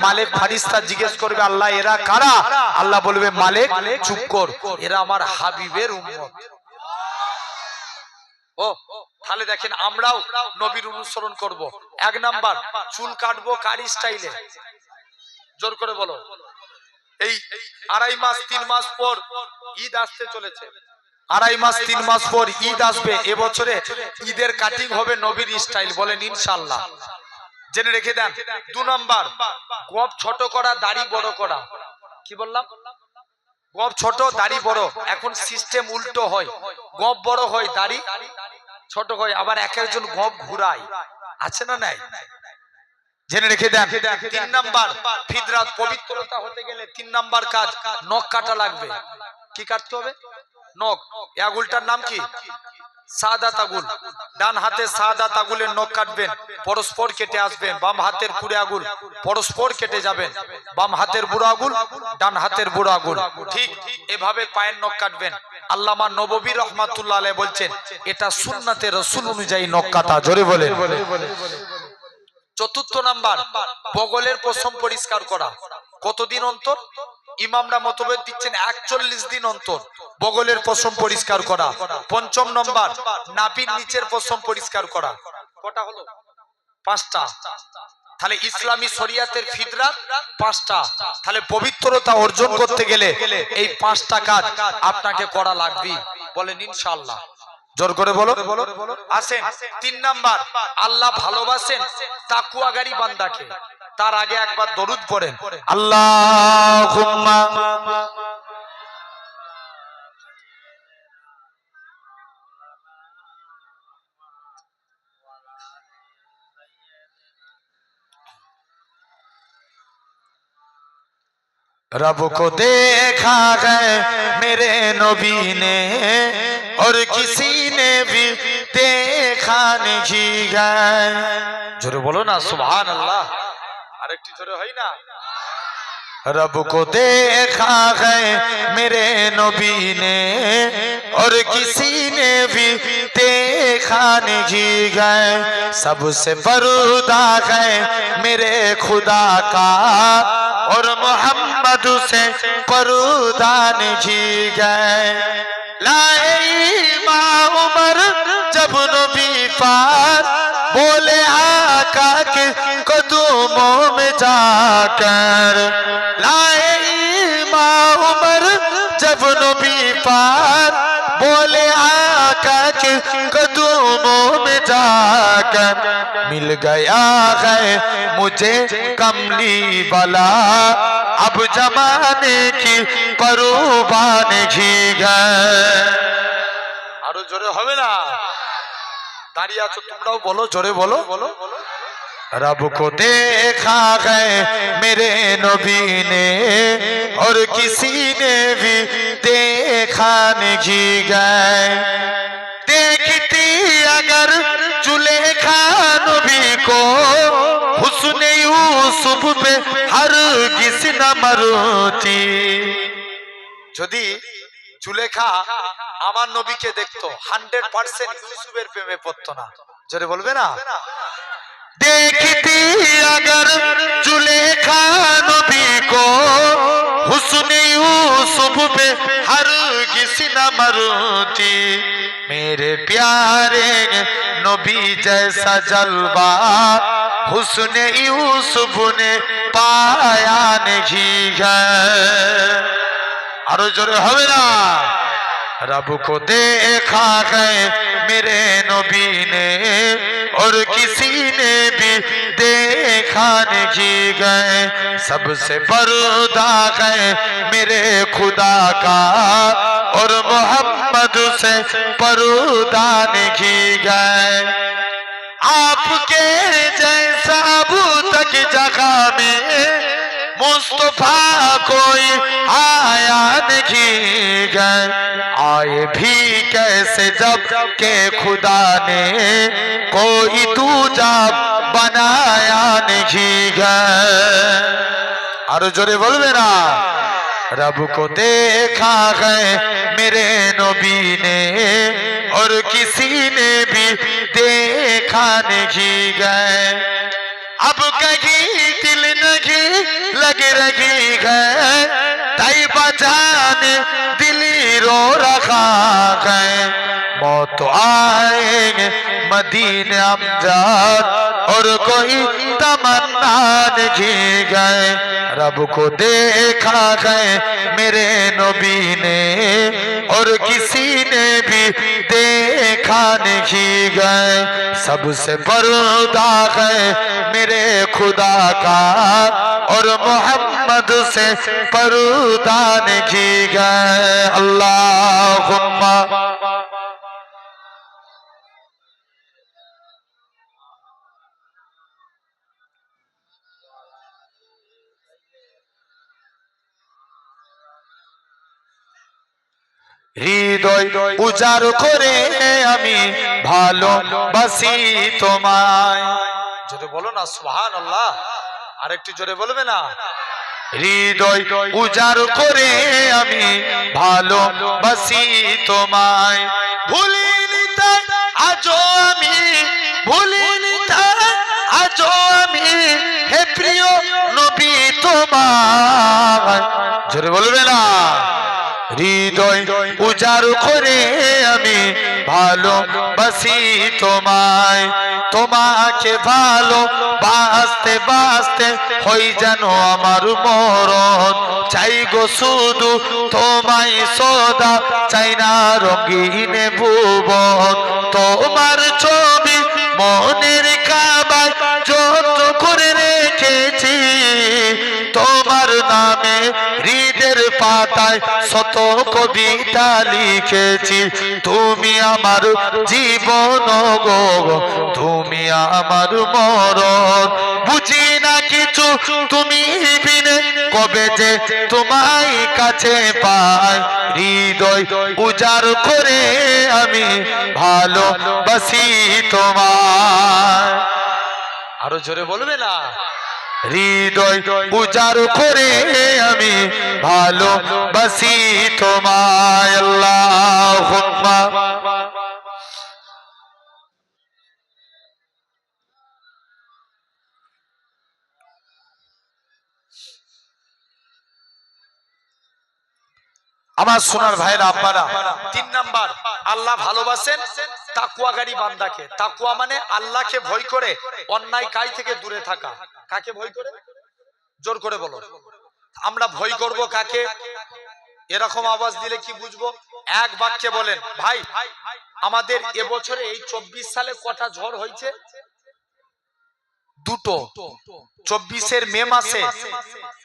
মালিক ফারিস্তা জিজ্ঞেস করবে আল্লাহ এরা কারা? আল্লাহ বলবে মালিক চুপ কর, এরা আমার হাবিবের উম্মত। ও তাহলে দেখেন আমরাও নবীর অনুসরণ করব। এক নাম্বার, চুল কাটবো কার স্টাইলে? জোর করে বলো। এই 2.5 মাস 3 মাস পর ঈদ আসতে চলেছে, 2.5 মাস 3 মাস পর ঈদ আসবে। এবছরে ঈদের কাটিং হবে নবীর স্টাইল, বলেন ইনশাআল্লাহ। জেনে রেখে দেন। 2 নাম্বার, গব ছোট করা দাড়ি বড় করা। কি বললাম? গব ছোট দাড়ি বড়। এখন সিস্টেম উল্টো হয়, গব বড় হয় দাড়ি ছোট হয়, আবার এক একজন গব ঘুরায়, আছে না নাই? জেনে রেখে দেন। 3 নাম্বার, ফিদরাত পবিত্রতা হতে গেলে 3 নাম্বার কাজ নখ কাটা লাগবে। কি কাটতে হবে? নখ। এই আঙুলটার নাম কি? সাদাত আঙুল। ডান হাতে সাদাত আঙুলের নখ কাটবেন, পরস্পর কেটে আসবেন। বাম হাতের পুরো আঙুল পরস্পর কেটে যাবেন, বাম হাতের বুড়ো আঙুল ডান হাতের বুড়ো আঙুল, ঠিক এভাবে পায়ের নখ কাটবেন। আল্লামা নববী রহমাতুল্লাহ আলাইহি বলছেন এটা সুন্নাতে রাসূল অনুযায়ী নখ কাটা। জোরে বলে। চতুর্থ নাম্বার, বগলের পশম পরিষ্কার করা। কতদিন অন্তর? ইমামরা মতভেদ দিচ্ছেন 41 দিন অন্তর বগলের পশম পরিষ্কার করা। পঞ্চম নম্বর, নাভির নিচের পশম পরিষ্কার করা। কটা হলো? 5টা। তাহলে ইসলামী শরিয়াতের ফিদরাত 5টা। তাহলে পবিত্রতা অর্জন করতে গেলে এই 5টা কাজ আপনাকে করা লাগবে, বলেন ইনশাআল্লাহ। জোর করে বলো। আসেন 3 নাম্বার, আল্লাহ ভালোবাসেন তাকওয়াগারী বান্দাকে। তার আগে একবার দরুদ পড়েন, আল্লাহুম্মা रब को देखा है मेरे नबी ने और किसी ने भी देखा नहीं है। जोरे बोलो ना सुभान अल्लाह। আরেকটি জোরে হয় না? रब को देखा है मेरे नबी ने और किसी ने भी देखा नहीं है। सबसे पर्दा है मेरे खुदा का और मोहम्मद से पर्दा नहीं है। लाए इमाम उमर जब नबी पार बोले आका के कदमों में जाकर। लाए इमाम उमर जब नबी पार बोले आका के कदमों में जाकर। मिल गया है मुझे कमली वाला अब जमाने की परवान घी गए। आरो जोरे होवे ना? दाঁড়িয়ে আছো তোমরাও বলো, জোরে বলো। रब को देखा है मेरे नबी ने और किसी ने भी देखा नहीं गए। देखती अगर जुलेखा नबी को हुस्न यूसुफ पे हरगिज़ न मरती। যদি জুলেখা আমার নবীকে দেখতো 100% ইউসুফের প্রেমে পড়তো না। জোরে বলবে না? देखती अगर जुलेखा नबी को हुस्न यूसुफ पे हरगिज़ न मरती मेरे प्यारे नबी जैसा जलवा हुस्न यूसुफ ने पाया नहीं है। आरो जोरे होवे ना। रब को देखा है मेरे नबी ने और किसी ने भी देखा नहीं गए सबसे पर्दा है मेरे खुदा का और मोहम्मद से पर्दा नहीं गए आपके जैसा अब तक जगह में मुस्तफा कोई आया नहीं गए आए भी कैसे जब के खुदा ने कोई दूजा बनाया नहीं गए। और जोरे बोलबे ना। रब को देखा है मेरे नबी ने और किसी ने भी देखा नहीं गए अब कहीं दिल नहीं लग रही है तैयबा जाने दिल रो रखा है मौत आएंगे मदीने अमजद और कोई तमन्ना नहीं गए रब को देखा है मेरे नबी ने और किसी ने भी देखा नहीं गए सबसे पर्दा है मेरे खुदा का और मोहम्मद से पर्दा नहीं गए। अल्लाहुम्मा হৃদয় উজাড় করে আমি ভালোবাসি তোমায় জোরে বলো না সুবহানাল্লাহ আরেকটু জোরে বলবে না হৃদয় উজাড় করে আমি ভালোবাসি তোমায় ভুলিনি তাই আজও আমি ভুলিনি তাই আজও আমি হে প্রিয় নবী তোমায় জোরে বলবে না হৃদয় উজাড় করে আমি ভালোবাসি তোমায় তোমাকে ভালোবাসতে বাসতে হই যেন আমার মরণ চাই গো শুধু তোমায় সদা চাই না রঙিন ভুবন তোমার ছবি মনের কাবায় যত করে রেখেছি তোমার নামে হৃদের পাতায় শত কবিতা লিখেছি তুমি আমার জীবন গো তুমি আমার মরণ বুঝি না কিছু তুমি বিনে কবে যে তোমায় কাছে পাই হৃদয় উজাড় করে আমি ভালোবাসি তোমায় আরো জোরে বলবে না হৃদয় উজাড় করে আমি ভালোবাসি তোমায় আল্লাহুম্মা আমার সোনার ভাইরা আপনারা 3 নাম্বার আল্লাহ ভালোবাসেন তাকওয়াকারী বান্দাকে তাকওয়া মানে আল্লাহকে ভয় করে অন্যায় কাজ থেকে দূরে থাকা কাকে ভয় করে জোর করে বলো আমরা ভয় করব কাকে এরকম আওয়াজ দিলে কি বুঝবো এক বাক্যে বলেন ভাই আমাদের এবছরে এই 24 সালে কটা ঝড় হয়েছে দুটো 24 এর মে মাসে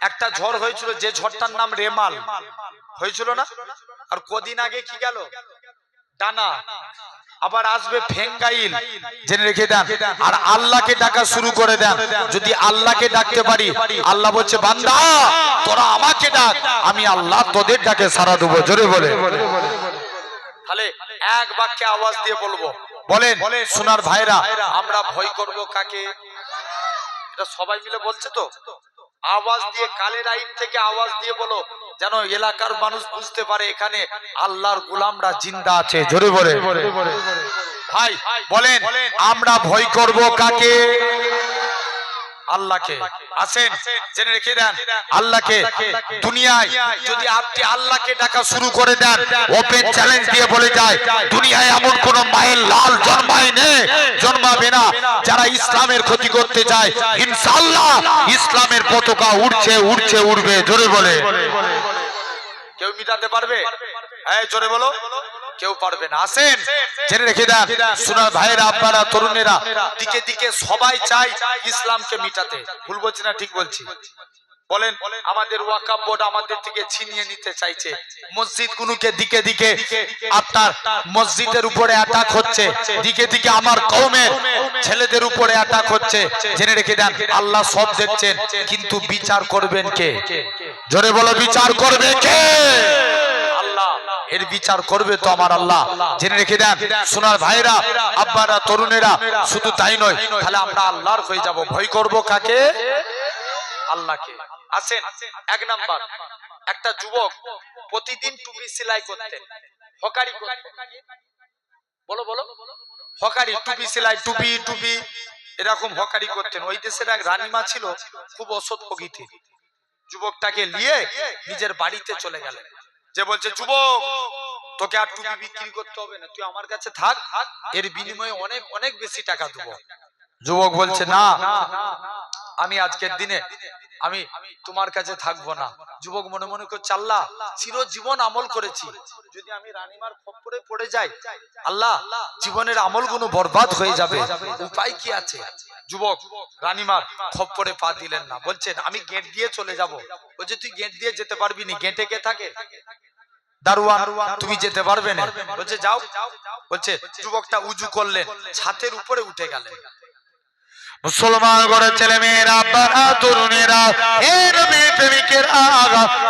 একটা ঝড় হয়েছিল যে ঝড়টার নাম রেমাল হয়েছিল না আর কদিন আগে কি গেল ডানা আবার আসবে ফেঙ্গাইল জেনে রেখে দেন আর আল্লাহকে ডাকা শুরু করে দেন যদি আল্লাহকে ডাকতে পারি আল্লাহ বলছে বান্দা তোরা আমাকে ডাক আমি আল্লাহ তোদের ডাকে সাড়া দেব জোরে বলে তাহলে এক বাক্যে আওয়াজ দিয়ে বলবো বলেন সোনার ভাইরা আমরা ভয় করব কাকে এটা সবাই মিলে বলছে তো আওয়াজ দিয়ে কালের আইন থেকে আওয়াজ দিয়ে বলো যেন এলাকার মানুষ বুঝতে পারে এখানে আল্লাহর গোলামরা জিন্দা আছে। জোরে বলে ভাই বলেন, আমরা ভয় করব কাকে? আল্লাহকে। আসেন জেনে রেখে দেন, আল্লাহকে। দুনিয়ায় যদি আপনি আল্লাহকে ডাকা শুরু করে দেন, ওপেন চ্যালেঞ্জ দিয়ে বলে যায়, দুনিয়ায় এমন কোন মায়ের লাল জন্মাবে না যারা ইসলামের ক্ষতি করতে চায়। ইনশাআল্লাহ ইসলামের পতাকা উড়বে। জোরে বলে কেউ মিটাতে পারবে? হ্যাঁ জোরে বলো, কেউ পারবে না। আসেন জেনে রেখে দেন সোনার ভাইয়েরা, আপনারা তরুণেরা, দিকে দিকে সবাই চাই ইসলামকে মিটাতে। ভুল বলছি না ঠিক বলছি? বলেন, আমাদের ওয়াকাফ বোর্ড আমাদের থেকে ছিনিয়ে নিতে চাইছে। মসজিদ গুলোকে দিকে দিকে আপনার মসজিদের উপরে অ্যাটাক হচ্ছে, দিকে দিকে আমার কওমের ছেলেদের উপরে অ্যাটাক হচ্ছে। জেনে রেখে দেন আল্লাহ সব দেখছেন, কিন্তু বিচার করবেন কে? জোরে বলো, বিচার করবে কে? আল্লাহ। এর বিচার করবে তো আমার আল্লাহ। জেনে রেখে দেন সোনার ভাইরা, আপনারা তরুণেরা, শুধু তাই নয়, তাহলে আমরা আল্লাহর হয়ে যাব। ভয় করব কাকে? আল্লাহকে। আসেন, এক নাম্বার, একটা যুবক প্রতিদিন টুপি সেলাই করতেন, হকারি করতেন। বলো বলো, হকারি, টুপি সেলাই, টুপি এরকম হকারি করতেন। ওই দেশের এক রানীমা ছিল, খুব অসৎ প্রকৃতি। যুবকটাকে নিয়ে নিজের বাড়িতে চলে গেলেন। যে বলছে, যুবক তোকে আর টুপি বিক্রি করতে হবে না, তুই আমার কাছে থাক, এর বিনিময়ে অনেক অনেক বেশি টাকা দেবো। যুবক বলছে, না, আমি আজকের দিনে আমি তোমার কাছে থাকবো না। যুবক মনে মনে করছে, আল্লাহ চিরজীবন আমল করেছি, যদি আমি রানীমার খপ্পরে পড়ে যাই, আল্লাহ জীবনের আমলগুলো বরবাদ হয়ে যাবে, উপায় কি আছে? যুবক রানীমার খপ্পরে পা দিলেন না, বলছেন আমি গেট দিয়ে চলে যাব। বলছে, তুই গেট দিয়ে যেতে পারবি না, গেটে কে থাকে? দারোয়ান, তুমি যেতে পারবে না। বলছে, যাও। বলছে, যুবকটা উজু করলেন, ছাদের উপরে উঠে গেলেন। মুসলমান ঘরের ছেলে মেয়েরা, তরুণেরা,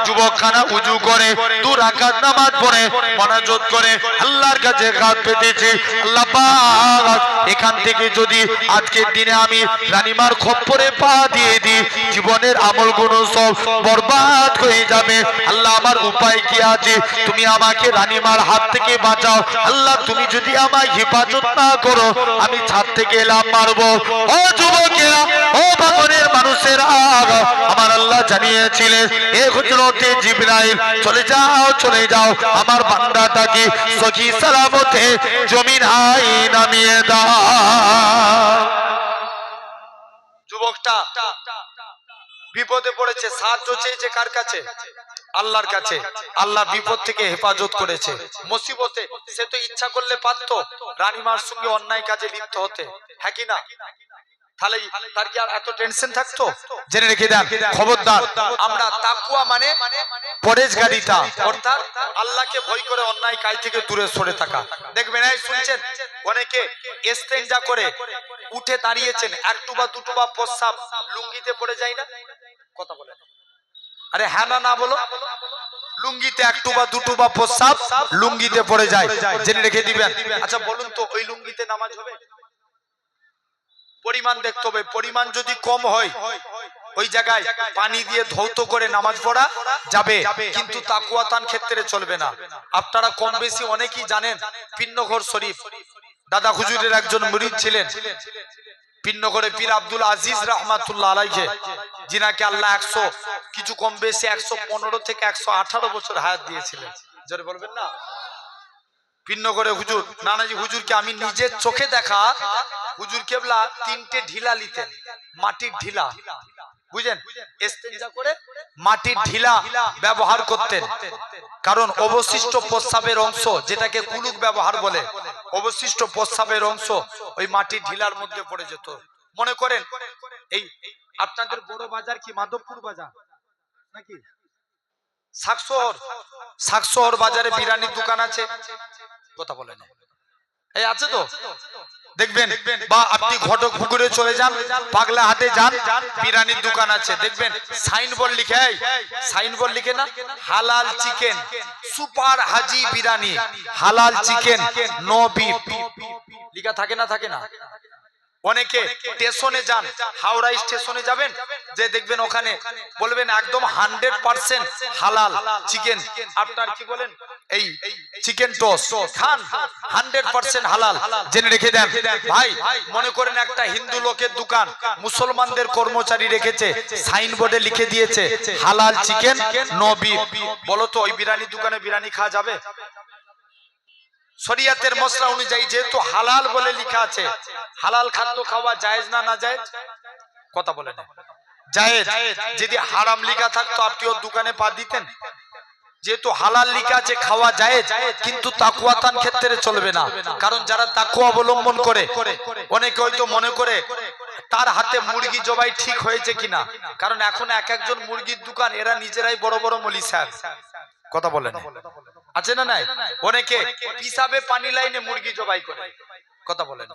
যুবকখানা উজু করে 2 রাকাত নামাজ পড়ে মনোযোগ করে আল্লাহর কাছে হাত পেতেছে, আল্লাহ পাক এখান থেকে যদি আজকের দিনে আমি রানীমার খপ্পরে পা দিয়ে দিই, জীবনের আমলগুলো সব বরবাদ হয়ে যাবে। আল্লাহ আমার উপায় কি আছে? তুমি আমাকে রানীমার হাত থেকে বাঁচাও। আল্লাহ তুমি যদি আমায় হেফাজত না করো, আমি ছাদ থেকে এলাম মারবো। ও যুবকেরা, ও বাগনের মানুষেরা, আমার আল্লাহ জানিয়েছিলেন, এ হুজরতে জিবরাইল, চলে যাও আমার বান্দাটাকে সহি সালামতে জমিন আই নামিয়ে দাও। যুবকটা বিপদে পড়েছে, সাহায্য চেয়েছে কার কাছে? আল্লাহর কাছে। আল্লাহ বিপদ থেকে হেফাজত করেছে। মুসিবতে সে তো ইচ্ছা করলে পারত রানীমার সঙ্গে অন্যায় কাজে লিপ্ত হতে, হ্যাঁ কি না? তাহলে তার কি আর এত টেনশন থাকতো? জেনে রেখে দেন, খবরদার, আমরা তাকওয়া মানে পরেজগারিতা, অর্থাৎ আল্লাহকে ভয় করে অন্যায় কাজ থেকে দূরে সরে থাকা। দেখবেন, এই শুনছেন, অনেকে ইস্তেঞ্জা করে উঠে দাঁড়িয়েছেন, একটু বা দুটো বা প্রস্রাব লুঙ্গিতে পড়ে যায় না? কথা বলেন, আরে হ্যাঁ না বলো। লুঙ্গিতে একটু বা দুটো বা প্রস্রাব লুঙ্গিতে পড়ে যায়, জেনে রেখে দিবেন। আচ্ছা বলুন তো, ওই লুঙ্গিতে নামাজ হবে? পরিমাণ দেখতে হবে। পরিমাণ যদি কম হয়, ওই জায়গায় পানি দিয়ে ধৌত করে নামাজ পড়া যাবে, কিন্তু তাকওয়াতান ক্ষেত্রে চলবে না। আপনারা কম বেশি অনেকেই জানেন, পিন্নঘর শরীফ দাদা হুজুরের একজন মুরিদ ছিলেন, পিন্নঘরে পীর আব্দুল আজিজ রহমাতুল্লাহ আলাইহি, যিনাকে আল্লাহ 100 কিছু কম বেশি 115 থেকে 118 বছর হায়াত দিয়েছিলেন। জোরে বলবেন না? পিন্নঘরে হুজুর, নানাজি হুজুরকে আমি নিজের চোখে দেখা, হুজুর কেবলা 3টে ঢিলা নিতেন, মাটির ঢিলা, বুঝেন, ইস্তেঞ্জা করে মাটির ঢিলা ব্যবহার করতেন। কারণ অবশিষ্ট প্রস্রাবের অংশ, যেটাকে কুলুক ব্যবহার বলে, অবশিষ্ট প্রস্রাবের অংশ ওই মাটির ঢিলার মধ্যে পড়ে যেত। মনে করেন এই আপনাদের বড় বাজার কি মাধবপুর বাজার নাকি শাকশহর বাজারে বিরিয়ানির দোকান আছে? কথা বলেন, এই আছে তো? দেখবেন, বা আপনি ঘটক পুকুরে চলে যান, পাগলা হাটে যান, বিরিয়ানির দোকান আছে, দেখবেন সাইনবোর্ড লিখে না, হালাল চিকেন, সুপার হাজি বিরিয়ানি, হালাল চিকেন, নো বিফ লেখা থাকে না? অনেকে স্টেশনে যান, হাওড়া স্টেশনে যাবেন, যে দেখবেন ওখানে বলবেন একদম 100% হালাল চিকেন, আপনার কি বলেন এই চিকেন টোস্ট খান 100% হালাল। জেনে রেখে দেন ভাই, মনে করেন একটা হিন্দু লোকের দোকান, মুসলমানদের কর্মচারী রেখেছে, সাইনবোর্ডে লিখে দিয়েছে হালাল চিকেন নো বিফ। বলো তো ওই বিরিয়ানি দোকানে বিরিয়ানি খাওয়া যাবে? শরিয়তের মশলা অনুযায়ী যেহেতু হালাল বলে লেখা আছে, হালাল খাদ্য খাওয়া জায়েজ না না জায়েজ? কথা বলে না জায়েজ। যদি হারাম লেখা থাকতো আপনি ওর দোকানে পা দিতেন? যেহেতু হালাল লেখা আছে খাওয়া জায়েজ, কিন্তু তাকওয়াতান ক্ষেত্রে চলবে না। কারণ যারা তাকওয়া অবলম্বন করে, অনেকে হয়তো মনে করে তার হাতে মুরগি জবাই ঠিক হয়েছে কিনা, কারণ এখন এক একজন মুরগির দোকান, এরা নিজেরাই বড় বড় মলি সাহেব। কথা বলেন আছে না নাই? অনেকে হিসাবে পানি লাইনে মুরগি জবাই করে। কথা বলেন,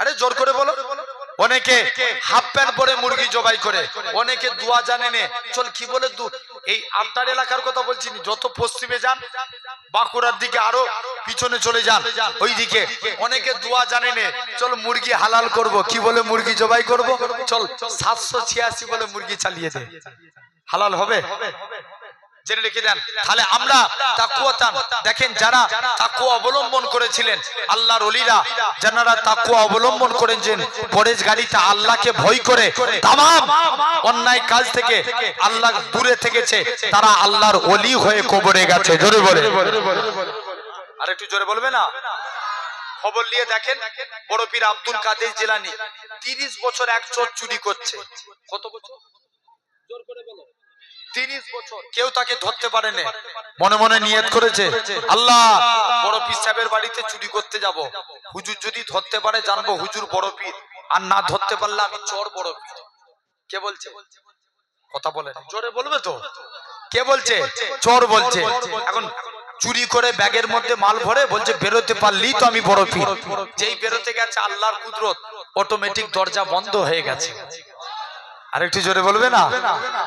আরে জোর করে বলো। অনেকে হাফ প্যান্ট পরে মুরগি জবাই করে, অনেকে দুয়া জানে নে, চল কি বলে এই আপনার এলাকার কথা বলছি, যত পশ্চিমে যান, বাঁকুড়ার দিকে আরো পিছনে চলে যান, ওই দিকে অনেকে দুয়া জানে নে, চল মুরগি হালাল করব, কি বলে মুরগি জবাই করব, চল 786 বলে মুরগি চালিয়ে দে, হালাল হবে। জেনে রেখে দেন। তাহলে আমরা তাকওয়াতান দেখেন, যারা তাকওয়া অবলম্বন করেছিলেন আল্লাহর ওলিরা, যারা তাকওয়া অবলম্বন করেছেন, পরেশগারিতা আল্লাহকে ভয় করে তামাম অন্যায় কাজ থেকে আল্লাহ দূরে থেকেছে, তারা আল্লাহর ওলি হয়ে কবরে গেছে। জোরে বলে, আর একটু জোরে বলবে না? খবর নিয়ে দেখেন, বড় পীর আব্দুল কাদের জিলানী 30 বছর এক চোর চুরি করছে। কত বছর? জোর করে বলো। 30 বছর কেউ তাকে ধরতে পারেনি। মনে মনে নিয়ত করেছে, আল্লাহ বড় পীর সাহেবের বাড়িতে চুরি করতে যাব, হুজুর যদি ধরতে পারে জানবো হুজুর বড় পীর, আর না ধরতে পারলে আমি চোর বড় পীর। কে বলছে? কথা বলে জোরে বলবে তো? কে বলছে? চোর বলছে। এখন চুরি করে ব্যাগের মধ্যে মাল ভরে বলছে বেরোতে পারলি তো আমি বড় পীর। যেই বেরোতে গেছে আল্লাহর কুদরত, অটোমেটিক দরজা বন্ধ হয়ে গেছে। আরেকটু জোরে বলবে না?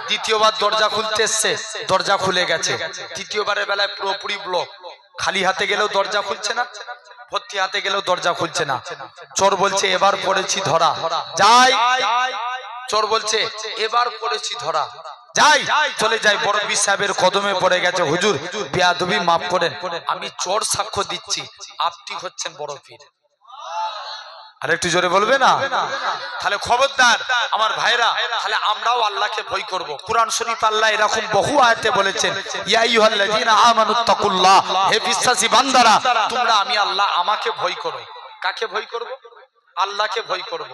দ্বিতীয়বার দরজা খুলতে এসছে, দরজা খুলে গেছে। তৃতীয়বারের বেলায় পুরোপুরি ব্লক, খালি হাতে গেলেও দরজা খুলছে না, ভর্তি হাতে গেলেও দরজা খুলছে না। চোর বলছে এবার পড়েছি ধরা, যাই। চোর বলছে এবার পড়েছি ধরা, যাই, চলে যাই। বড় পীর সাহেবের কদমে পড়ে গেছে, হুজুর বেয়াদবি মাফ করেন, আমি চোর সাক্ষ্য দিচ্ছি আপনি হচ্ছেন বড় পীর। আর একটু জোরে বলবে না? তাহলে খবরদার আমার ভাইরা, তাহলে আমরাও আল্লাহকে ভয় করব। কুরআন শরীফ আল্লাহ এরকম বহু আয়াতে বলেছেন, ইয়া আইয়ুহাল্লাযীনা আমানুত্তাকুল্লাহ, হে বিশ্বাসী বান্দারা তোমরা আমি আল্লাহ আমাকে ভয় করো। কাকে ভয় করব? আল্লাহকে ভয় করব।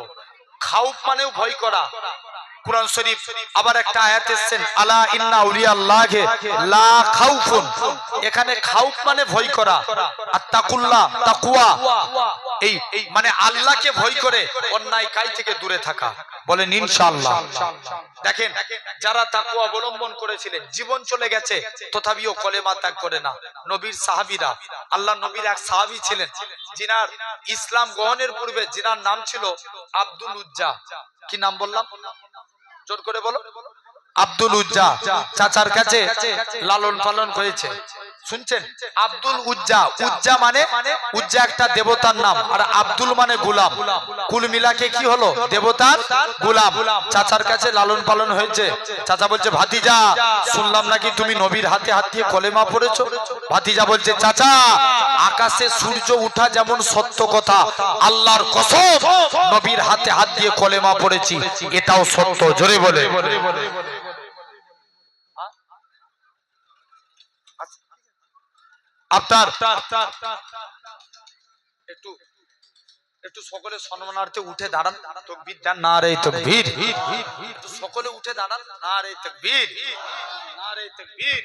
খাউফ মানেও ভয় করা। কুরআন শরীফ আবার একটা আয়াত এসেছেন, আলা ইন্না আউলিয়াল্লাহি লা খাউফুন, এখানে খাউফ মানে ভয় করা, আর তাকুল্লাহ তাকওয়া এই মানে আল্লাহকে ভয় করে অন্যায় কাজ থেকে দূরে থাকা। বলেন ইনশাআল্লাহ। দেখেন যারা তাকওয়া অবলম্বন করেছিলেন, জীবন চলে গেছে তথাপিও কলেমা ত্যাগ করে না। নবীর সাহাবীরা, আল্লাহ নবীর এক সাহাবী ছিলেন যিনার ইসলাম গ্রহণের পূর্বে যিনার নাম ছিল আব্দুল উজ্জা। কি নাম বললাম? জোর করে বলো। আব্দুল উজ্জা। চাচার কাছে লালন পালন হয়েছে, শুনছেন? আব্দুল উজ্জা, উজ্জা মানে উজ্জা একটা দেবতার নাম, আর আব্দুল মানে গোলাম। কুল মিলাকে কি হলো? দেবতার গোলাম। চাচার কাছে লালন পালন হয়েছে। চাচা বলছে ভাতিজা শুনলাম নাকি তুমি নবীর হাতে হাত দিয়ে কলেমা পড়েছো। ভাতিজা বলছে চাচা আকাশে সূর্য উঠা যেমন সত্য কথা, আল্লাহর কসম নবীর হাতে হাত দিয়ে কলেমা পড়েছি এটাও সত্য। জোরে বলে। আপনার একটু সকলে সম্মানার্থে উঠে দাঁড়ান, তাকবীর দেন, নারে তাকবীর। সকলে উঠে দাঁড়ান, নারে তাকবীর, নারে তাকবীর।